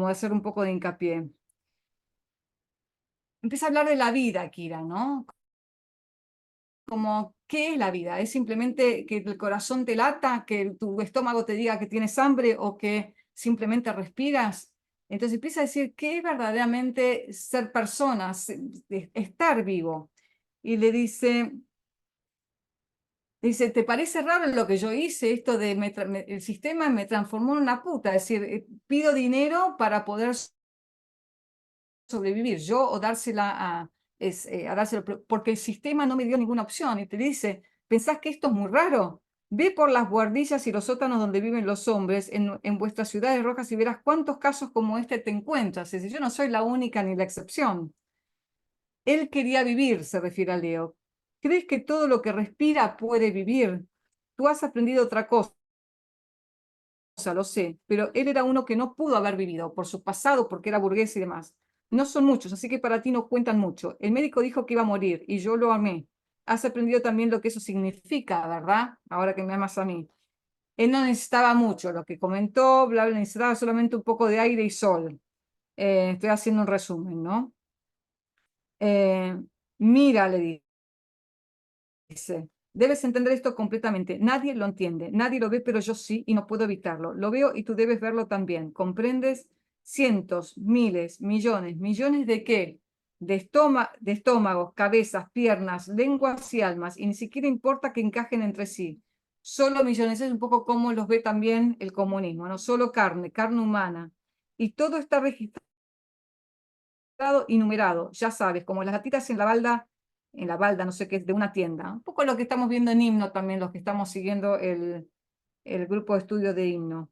hacer un poco de hincapié. Empieza a hablar de la vida, Kira, ¿no? Como, ¿qué es la vida? ¿Es simplemente que el corazón te lata, que tu estómago te diga que tienes hambre o que simplemente respiras? Entonces empieza a decir, ¿qué es verdaderamente ser persona, estar vivo? Y le dice, ¿te parece raro lo que yo hice? Esto de el sistema me transformó en una puta, es decir, pido dinero para poder sobrevivir, yo o dársela a dárselo, porque el sistema no me dio ninguna opción. Y te dice, ¿pensás que esto es muy raro? Ve por las buhardillas y los sótanos donde viven los hombres en vuestras ciudades rojas y verás cuántos casos como este te encuentras. Es decir, yo no soy la única ni la excepción. Él quería vivir, se refiere a Leo. ¿Crees que todo lo que respira puede vivir? Tú has aprendido otra cosa, lo sé, pero él era uno que no pudo haber vivido por su pasado, porque era burgués y demás. No son muchos, así que para ti no cuentan mucho. El médico dijo que iba a morir y yo lo amé. Has aprendido también lo que eso significa, ¿verdad? Ahora que me amas a mí. Él no necesitaba mucho, lo que comentó, bla, bla, necesitaba solamente un poco de aire y sol. Estoy haciendo un resumen, ¿no? Mira, le dice, debes entender esto completamente. Nadie lo entiende, nadie lo ve, pero yo sí, y no puedo evitarlo. Lo veo y tú debes verlo también. ¿Comprendes? Cientos, miles, millones ¿de qué? De estómagos, cabezas, piernas, lenguas y almas, y ni siquiera importa que encajen entre sí. Solo millones, es un poco como los ve también el comunismo, no solo carne humana. y todo está registrado y numerado, ya sabes, como las gatitas en la balda, no sé qué, de una tienda. Un poco lo que estamos viendo en Himno también, los que estamos siguiendo el grupo de estudio de Himno.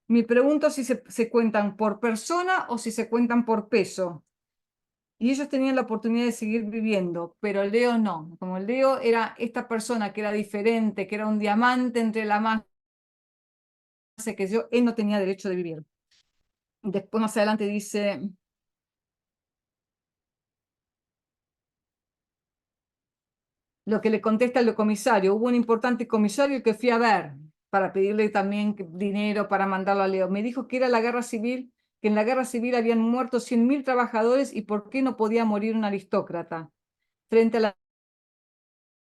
Me pregunto si se cuentan por persona o si se cuentan por peso. Y ellos tenían la oportunidad de seguir viviendo, pero Leo no. Como Leo era esta persona que era diferente, que era un diamante entre la masa, que yo, él no tenía derecho de vivir. Después más adelante dice, lo que le contesta el comisario, hubo un importante comisario que fui a ver para pedirle también dinero para mandarlo a Leo. Me dijo que era la guerra civil, que en la guerra civil habían muerto 100.000 trabajadores y por qué no podía morir un aristócrata frente a la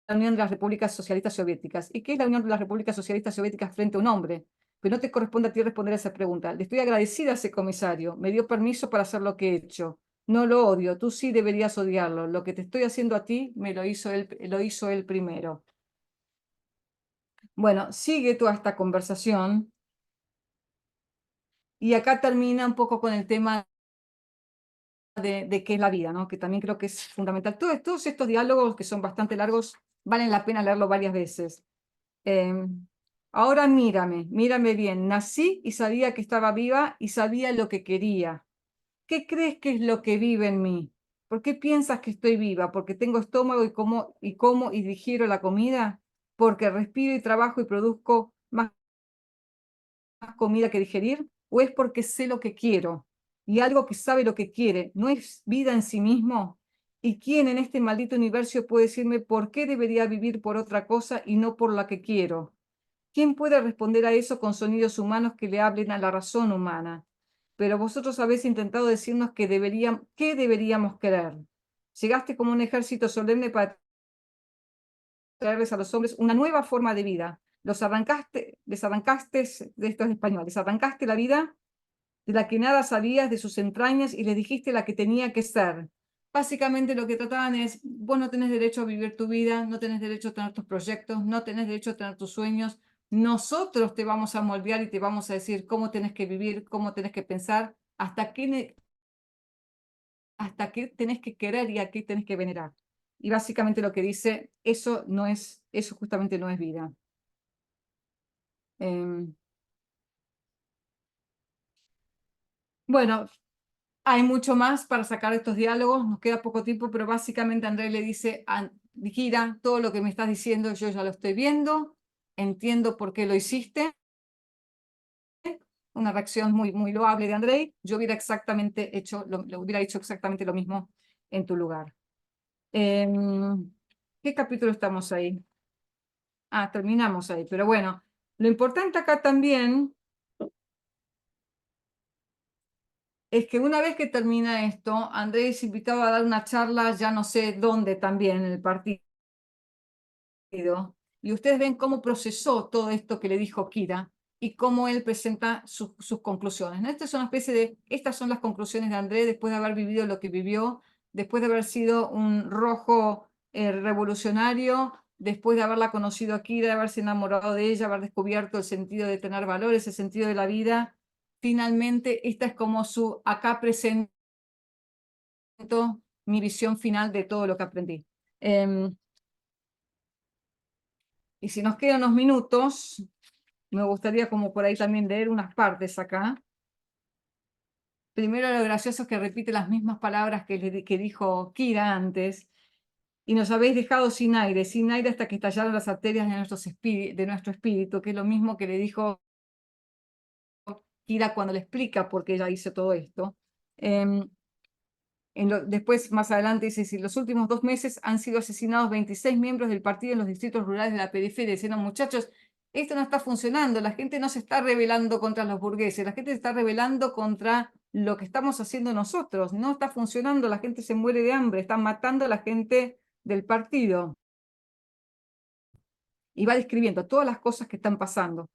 Unión de las Repúblicas Socialistas Soviéticas. ¿Y qué es la Unión de las Repúblicas Socialistas Soviéticas frente a un hombre? Pero no te corresponde a ti responder a esa pregunta. Le estoy agradecida a ese comisario. Me dio permiso para hacer lo que he hecho. No lo odio, tú sí deberías odiarlo. Lo que te estoy haciendo a ti me lo hizo él primero. Bueno, sigue toda esta conversación. Y acá termina un poco con el tema de qué es la vida, ¿no? Que también creo que es fundamental. Todos estos diálogos, que son bastante largos, valen la pena leerlo varias veces. Ahora mírame bien. Nací y sabía que estaba viva y sabía lo que quería. ¿Qué crees que es lo que vive en mí? ¿Por qué piensas que estoy viva? ¿Porque tengo estómago y como y digiero la comida? ¿Porque respiro y trabajo y produzco más comida que digerir? ¿O es porque sé lo que quiero? Y algo que sabe lo que quiere, ¿no es vida en sí mismo? ¿Y quién en este maldito universo puede decirme por qué debería vivir por otra cosa y no por la que quiero? ¿Quién puede responder a eso con sonidos humanos que le hablen a la razón humana? Pero vosotros habéis intentado decirnos qué deberíamos querer. Llegaste como un ejército solemne para traerles a los hombres una nueva forma de vida. Les arrancaste, de estos españoles, arrancaste la vida de la que nada sabías de sus entrañas y les dijiste la que tenía que ser. Básicamente lo que trataban es, vos no tenés derecho a vivir tu vida, no tenés derecho a tener tus proyectos, no tenés derecho a tener tus sueños. Nosotros te vamos a moldear y te vamos a decir cómo tenés que vivir, cómo tenés que pensar, hasta qué tenés que querer y a qué tenés que venerar. Y básicamente lo que dice, eso justamente no es vida. Bueno, hay mucho más para sacar estos diálogos, nos queda poco tiempo, pero básicamente Andrés le dice a Kira, todo lo que me estás diciendo yo ya lo estoy viendo, entiendo por qué lo hiciste. Una reacción muy, muy loable de Andrei. Yo hubiera hubiera hecho exactamente lo mismo en tu lugar. ¿Qué capítulo estamos ahí? Terminamos ahí, pero bueno, lo importante acá también es que una vez que termina esto, Andrés es invitado a dar una charla, ya no sé dónde también, en el partido. Y ustedes ven cómo procesó todo esto que le dijo Kira y cómo él presenta sus conclusiones, ¿no? Estas son las conclusiones de Andrés después de haber vivido lo que vivió, después de haber sido un rojo revolucionario, después de haberla conocido a Kira, de haberse enamorado de ella, haber descubierto el sentido de tener valores, el sentido de la vida. Finalmente, esta es como acá presento mi visión final de todo lo que aprendí. Y si nos quedan unos minutos, me gustaría como por ahí también leer unas partes acá. Primero, lo gracioso es que repite las mismas palabras que dijo Kira antes. Y nos habéis dejado sin aire hasta que estallaron las arterias de nuestro espíritu, que es lo mismo que le dijo Kira cuando le explica por qué ella hizo todo esto. Después, más adelante, dice, si los últimos 2 meses han sido asesinados 26 miembros del partido en los distritos rurales de la periferia, diciendo, muchachos, esto no está funcionando, la gente no se está rebelando contra los burgueses, la gente se está rebelando contra lo que estamos haciendo nosotros, no está funcionando, la gente se muere de hambre, están matando a la gente del partido. Y va describiendo todas las cosas que están pasando.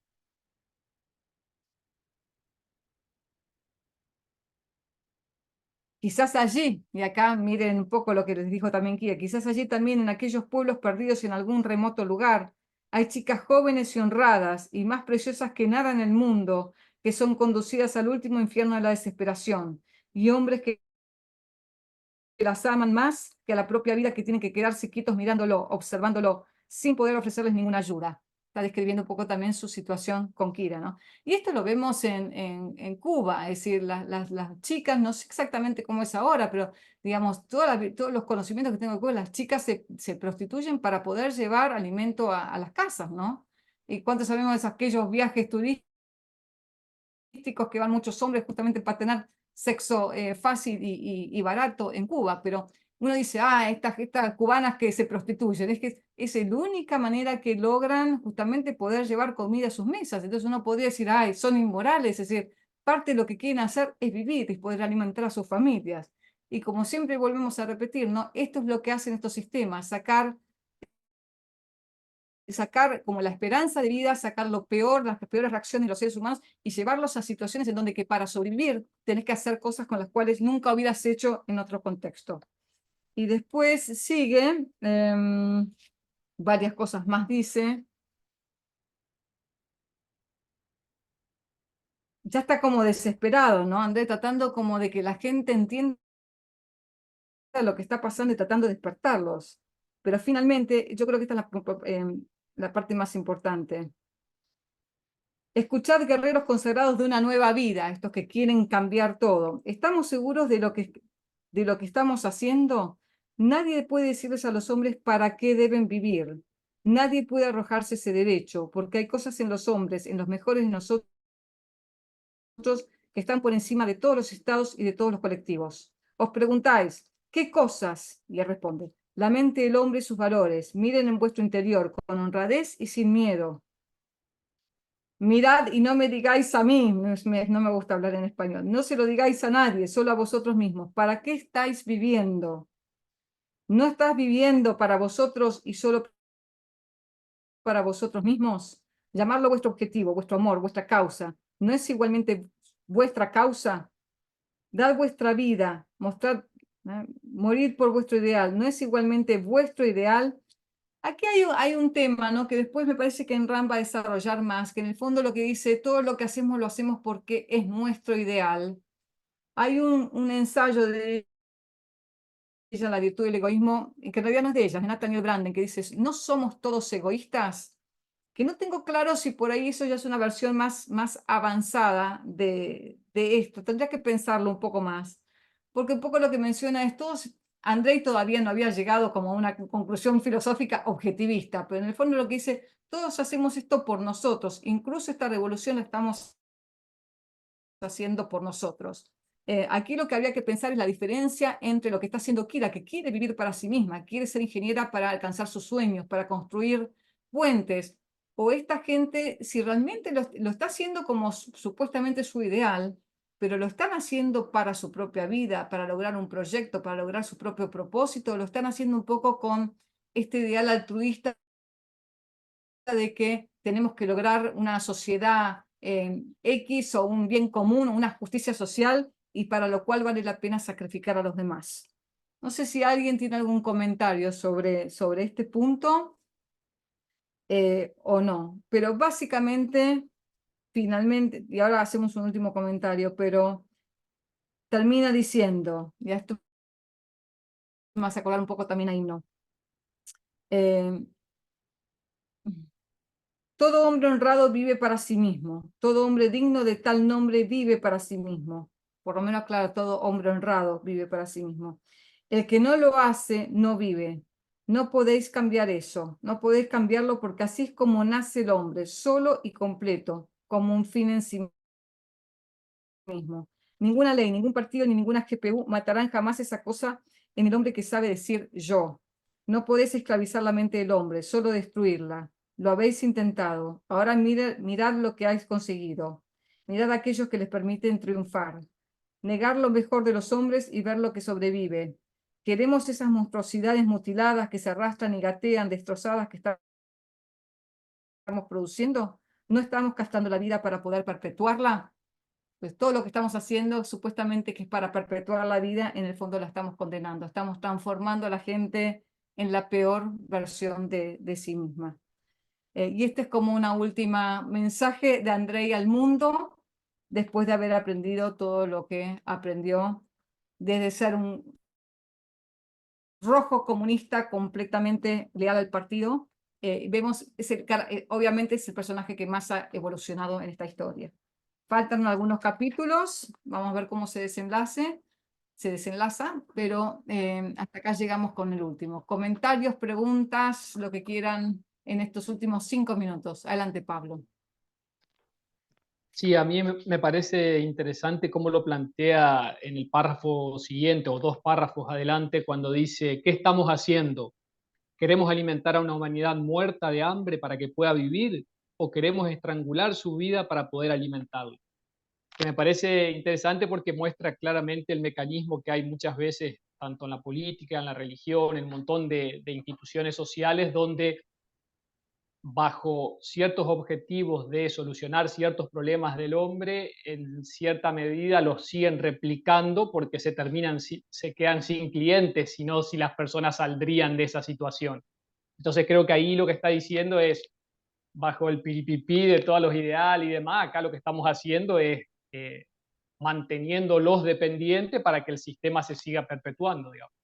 Quizás allí, y acá miren un poco lo que les dijo también Kira, quizás allí también en aquellos pueblos perdidos en algún remoto lugar, hay chicas jóvenes y honradas y más preciosas que nada en el mundo, que son conducidas al último infierno de la desesperación, y hombres que las aman más que a la propia vida, que tienen que quedarse quietos mirándolo, observándolo, sin poder ofrecerles ninguna ayuda. Está describiendo un poco también su situación con Kira, ¿no? Y esto lo vemos en Cuba, es decir, las chicas, no sé exactamente cómo es ahora, pero digamos, todos los conocimientos que tengo de Cuba, las chicas se prostituyen para poder llevar alimento a las casas, ¿no? ¿Y cuánto sabemos de aquellos viajes turísticos que van muchos hombres justamente para tener sexo fácil y barato en Cuba? Pero uno dice, estas cubanas que se prostituyen, es que es la única manera que logran justamente poder llevar comida a sus mesas. Entonces uno podría decir, son inmorales, es decir, parte de lo que quieren hacer es vivir, es poder alimentar a sus familias. Y como siempre volvemos a repetir, ¿no? Esto es lo que hacen estos sistemas, sacar como la esperanza de vida, sacar lo peor, las peores reacciones de los seres humanos y llevarlos a situaciones en donde que para sobrevivir tenés que hacer cosas con las cuales nunca hubieras hecho en otro contexto. Y después sigue, varias cosas más dice. Ya está como desesperado, ¿no? André tratando como de que la gente entienda lo que está pasando y tratando de despertarlos. Pero finalmente, yo creo que esta es la parte más importante. Escuchad, guerreros consagrados de una nueva vida, estos que quieren cambiar todo. ¿Estamos seguros de lo que estamos haciendo? Nadie puede decirles a los hombres para qué deben vivir. Nadie puede arrojarse ese derecho, porque hay cosas en los hombres, en los mejores de nosotros, que están por encima de todos los estados y de todos los colectivos. Os preguntáis, ¿qué cosas? Y él responde, la mente del hombre y sus valores. Miren en vuestro interior, con honradez y sin miedo. Mirad y no me digáis a mí, no me gusta hablar en español, no se lo digáis a nadie, solo a vosotros mismos. ¿Para qué estáis viviendo? ¿No estás viviendo para vosotros y solo para vosotros mismos? Llamarlo vuestro objetivo, vuestro amor, vuestra causa. ¿No es igualmente vuestra causa? Dad vuestra vida, mostrad, morir por vuestro ideal. ¿No es igualmente vuestro ideal? Aquí hay un tema, ¿no? Que después me parece que en Ram va a desarrollar más, que en el fondo lo que dice, todo lo que hacemos lo hacemos porque es nuestro ideal. Hay un ensayo de ella, La virtud del egoísmo, que en realidad no es de ella, es de Nathaniel Branden, que dice, ¿no somos todos egoístas? Que no tengo claro si por ahí eso ya es una versión más avanzada de esto. Tendría que pensarlo un poco más. Porque un poco lo que menciona es, Andrei todavía no había llegado como a una conclusión filosófica objetivista, pero en el fondo lo que dice, todos hacemos esto por nosotros, incluso esta revolución la estamos haciendo por nosotros. Aquí lo que habría que pensar es la diferencia entre lo que está haciendo Kira, que quiere vivir para sí misma, quiere ser ingeniera para alcanzar sus sueños, para construir puentes, o esta gente, si realmente lo está haciendo como supuestamente su ideal, pero lo están haciendo para su propia vida, para lograr un proyecto, para lograr su propio propósito, lo están haciendo un poco con este ideal altruista de que tenemos que lograr una sociedad X o un bien común, una justicia social, y para lo cual vale la pena sacrificar a los demás. No sé si alguien tiene algún comentario sobre este punto o no, pero básicamente, finalmente, y ahora hacemos un último comentario, pero termina diciendo, y a esto me vas a acordar un poco también ahí, ¿no? Todo hombre honrado vive para sí mismo. Todo hombre digno de tal nombre vive para sí mismo. Por lo menos, claro, todo hombre honrado vive para sí mismo. El que no lo hace, no vive. No podéis cambiar eso. No podéis cambiarlo porque así es como nace el hombre, solo y completo, como un fin en sí mismo. Ninguna ley, ningún partido ni ninguna GPU matarán jamás esa cosa en el hombre que sabe decir yo. No podéis esclavizar la mente del hombre, solo destruirla. Lo habéis intentado. Ahora mirad lo que habéis conseguido. Mirad a aquellos que les permiten triunfar. Negar lo mejor de los hombres y ver lo que sobrevive. ¿Queremos esas monstruosidades mutiladas que se arrastran y gatean, destrozadas, que estamos produciendo? ¿No estamos gastando la vida para poder perpetuarla? Pues todo lo que estamos haciendo supuestamente que es para perpetuar la vida, en el fondo la estamos condenando. Estamos transformando a la gente en la peor versión de sí misma. Y este es como una última mensaje de Andrei al mundo, después de haber aprendido todo lo que aprendió, desde ser un rojo comunista completamente leal al partido. Vemos, obviamente es el personaje que más ha evolucionado en esta historia. Faltan algunos capítulos, vamos a ver cómo se desenlaza, pero hasta acá llegamos con el último. Comentarios, preguntas, lo que quieran en estos últimos 5 minutos. Adelante, Pablo. Sí, a mí me parece interesante cómo lo plantea en el párrafo siguiente o 2 párrafos adelante cuando dice, ¿qué estamos haciendo? ¿Queremos alimentar a una humanidad muerta de hambre para que pueda vivir? ¿O queremos estrangular su vida para poder alimentarla? Que me parece interesante porque muestra claramente el mecanismo que hay muchas veces, tanto en la política, en la religión, en un montón de instituciones sociales, donde bajo ciertos objetivos de solucionar ciertos problemas del hombre, en cierta medida los siguen replicando porque se quedan sin clientes, sino si las personas saldrían de esa situación. Entonces creo que ahí lo que está diciendo es, bajo el piripipí de todos los ideales y demás, acá lo que estamos haciendo es manteniéndolos dependientes para que el sistema se siga perpetuando, digamos.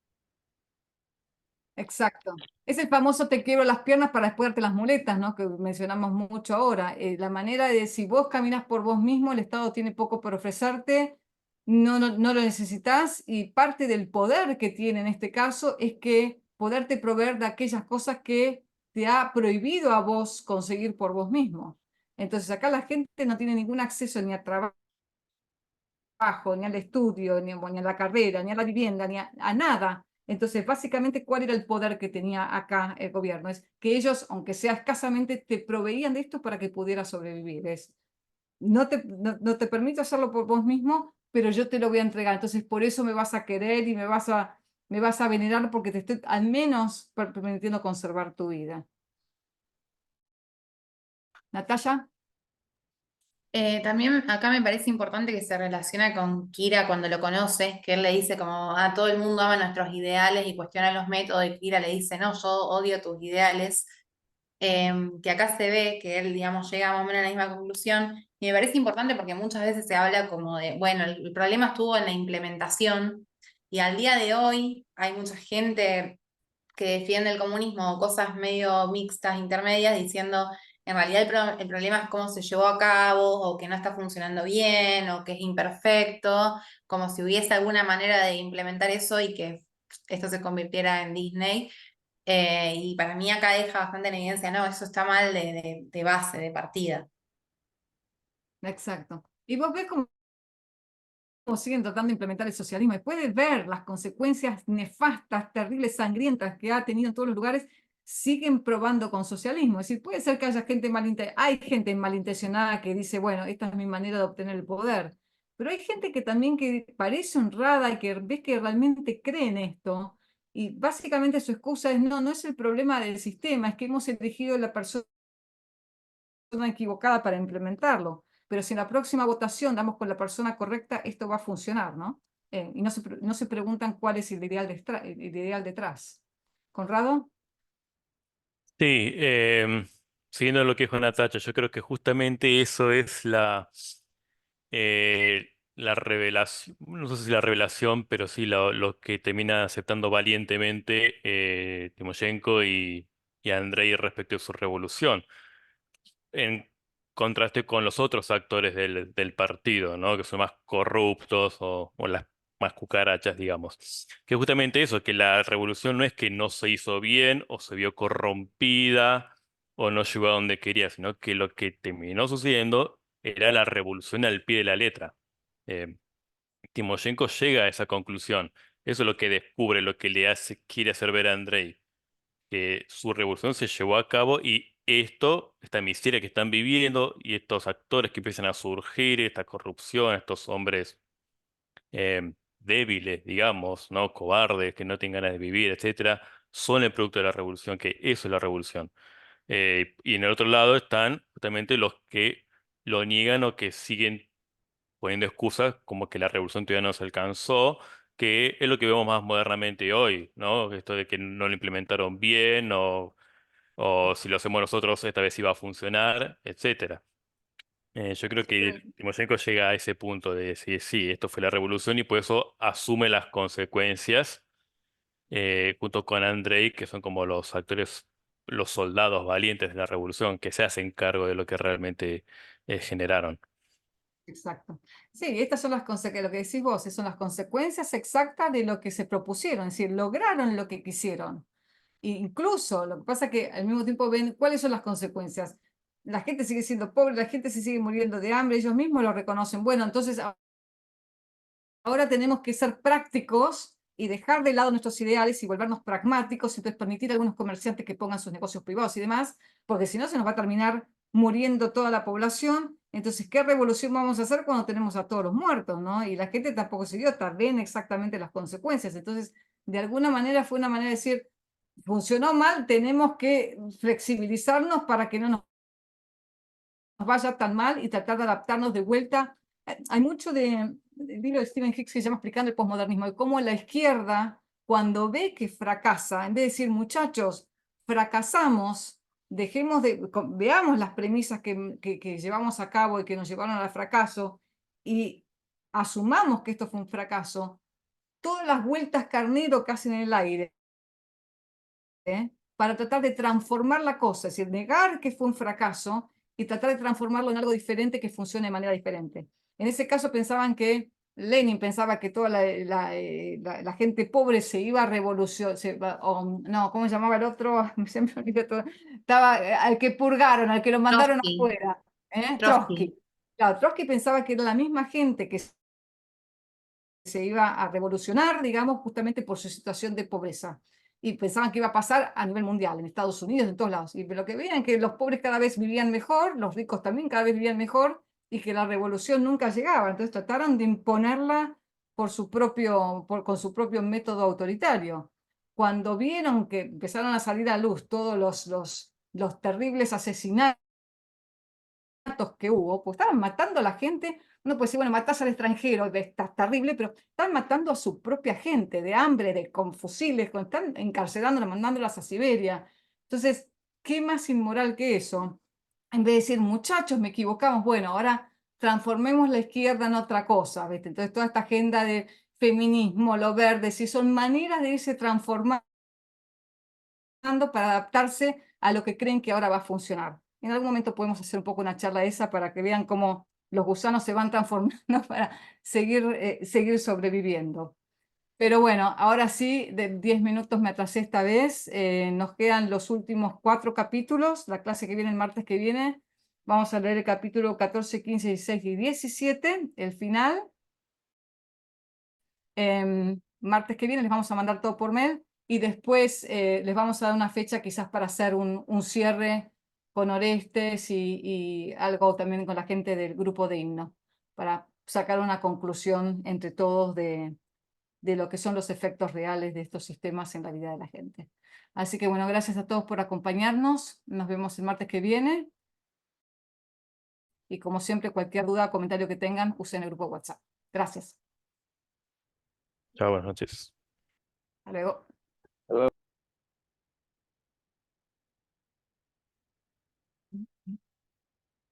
Exacto. Es el famoso te quiebro las piernas para después darte las muletas, ¿no? Que mencionamos mucho ahora. La manera de si vos caminas por vos mismo, el Estado tiene poco por ofrecerte, no lo necesitas, y parte del poder que tiene en este caso es que poderte proveer de aquellas cosas que te ha prohibido a vos conseguir por vos mismo. Entonces acá la gente no tiene ningún acceso ni a trabajo, ni al estudio, ni a la carrera, ni a la vivienda, ni a nada. Entonces, básicamente, ¿cuál era el poder que tenía acá el gobierno? Es que ellos, aunque sea escasamente, te proveían de esto para que pudieras sobrevivir. No te permito hacerlo por vos mismo, pero yo te lo voy a entregar. Entonces, por eso me vas a querer y me vas a venerar porque te estoy al menos permitiendo conservar tu vida. Natalia. También acá me parece importante que se relaciona con Kira cuando lo conoce, que él le dice como, todo el mundo ama nuestros ideales y cuestiona los métodos, y Kira le dice, no, yo odio tus ideales, que acá se ve que él, digamos, llega más o menos a la misma conclusión, y me parece importante porque muchas veces se habla como de, bueno, el problema estuvo en la implementación, y al día de hoy hay mucha gente que defiende el comunismo o cosas medio mixtas, intermedias, diciendo en realidad el problema es cómo se llevó a cabo, o que no está funcionando bien, o que es imperfecto, como si hubiese alguna manera de implementar eso y que esto se convirtiera en Disney. Y para mí acá deja bastante en evidencia, no, eso está mal de base, de partida. Exacto. Y vos ves cómo siguen tratando de implementar el socialismo. Y puedes ver las consecuencias nefastas, terribles, sangrientas que ha tenido en todos los lugares, siguen probando con socialismo. Es decir, puede ser que haya gente hay gente malintencionada que dice, bueno, esta es mi manera de obtener el poder. Pero hay gente que también que parece honrada y que ves que realmente cree en esto. Y básicamente su excusa es, no es el problema del sistema, es que hemos elegido la persona equivocada para implementarlo. Pero si en la próxima votación damos con la persona correcta, esto va a funcionar, ¿no? Y no se preguntan cuál es el ideal detrás. ¿Conrado? Sí, siguiendo lo que dijo Natacha, yo creo que justamente eso es la revelación, no sé si la revelación, pero sí lo que termina aceptando valientemente Timoshenko y Andrei respecto a su revolución, en contraste con los otros actores del partido, ¿no? Que son más corruptos o las más cucarachas, digamos. Que justamente eso, que la revolución no es que no se hizo bien o se vio corrompida o no llegó a donde quería, sino que lo que terminó sucediendo era la revolución al pie de la letra. Eh, Timoshenko llega a esa conclusión. Eso es lo que descubre, lo que quiere hacer ver a Andrei, que su revolución se llevó a cabo y esta miseria que están viviendo y estos actores que empiezan a surgir, esta corrupción, estos hombres débiles, digamos, ¿no? Cobardes, que no tienen ganas de vivir, etcétera, son el producto de la revolución, que eso es la revolución. Y en el otro lado están justamente los que lo niegan o que siguen poniendo excusas como que la revolución todavía no se alcanzó, que es lo que vemos más modernamente hoy, ¿no? Esto de que no lo implementaron bien o si lo hacemos nosotros esta vez sí va a funcionar, etcétera. Yo creo Sí, que Timoshenko llega a ese punto de decir, sí, esto fue la revolución y por eso asume las consecuencias junto con Andrei, que son como los actores, los soldados valientes de la revolución, que se hacen cargo de lo que realmente generaron. exacto. Sí, estas son las consecuencias, lo que decís vos, son las consecuencias exactas de lo que se propusieron, es decir, lograron lo que quisieron. E incluso, lo que pasa es que al mismo tiempo ven cuáles son las consecuencias. La gente sigue siendo pobre, la gente se sigue muriendo de hambre, ellos mismos lo reconocen. Bueno, entonces ahora tenemos que ser prácticos y dejar de lado nuestros ideales y volvernos pragmáticos, entonces permitir a algunos comerciantes que pongan sus negocios privados y demás, porque si no se nos va a terminar muriendo toda la población. Entonces, ¿qué revolución vamos a hacer cuando tenemos a todos los muertos, ¿no? Y la gente tampoco es idiota, ven exactamente las consecuencias. Entonces, de alguna manera fue una manera de decir, funcionó mal, tenemos que flexibilizarnos para que no nos vaya tan mal y tratar de adaptarnos de vuelta. Hay mucho del libro de Stephen Hicks que se llama Explicando el posmodernismo, de cómo la izquierda, cuando ve que fracasa, en vez de decir, muchachos, fracasamos, veamos las premisas que llevamos a cabo y que nos llevaron al fracaso y asumamos que esto fue un fracaso, todas las vueltas carnero que hacen en el aire, para tratar de transformar la cosa, es decir, negar que fue un fracaso y tratar de transformarlo en algo diferente que funcione de manera diferente. En ese caso pensaban que, Lenin pensaba que toda la gente pobre se iba a revolucionar, no, ¿cómo se llamaba el otro? Siempre me olvido todo. Estaba, al que purgaron, al que lo mandaron Trotsky, afuera, Trotsky. Trotsky. Claro, Trotsky pensaba que era la misma gente que se iba a revolucionar, digamos, justamente por su situación de pobreza. Y pensaban que iba a pasar a nivel mundial, en Estados Unidos, en todos lados. Y lo que veían que los pobres cada vez vivían mejor, los ricos también cada vez vivían mejor, y que la revolución nunca llegaba. Entonces trataron de imponerla con su propio método autoritario. Cuando vieron que empezaron a salir a luz todos los terribles asesinatos que hubo, pues estaban matando a la gente. Uno puede decir, bueno, matás al extranjero, está terrible, pero están matando a su propia gente de hambre, con fusiles, están encarcelándola, mandándolas a Siberia. Entonces, ¿qué más inmoral que eso? En vez de decir, muchachos, me equivocamos, bueno, ahora transformemos la izquierda en otra cosa, ¿viste? Entonces, toda esta agenda de feminismo, lo verde, si son maneras de irse transformando para adaptarse a lo que creen que ahora va a funcionar. En algún momento podemos hacer un poco una charla esa para que vean cómo los gusanos se van transformando para seguir sobreviviendo. Pero bueno, ahora sí, de 10 minutos me atrasé esta vez. Nos quedan los últimos 4 capítulos. La clase que viene el martes que viene. Vamos a leer el capítulo 14, 15, 16 y 17, el final. Martes que viene les vamos a mandar todo por mail y después les vamos a dar una fecha quizás para hacer un cierre con Orestes y algo también con la gente del grupo de himno, para sacar una conclusión entre todos de lo que son los efectos reales de estos sistemas en la vida de la gente. Así que bueno, gracias a todos por acompañarnos. Nos vemos el martes que viene. Y como siempre, cualquier duda o comentario que tengan, usen el grupo WhatsApp. Gracias. Chao, buenas noches. Hasta luego.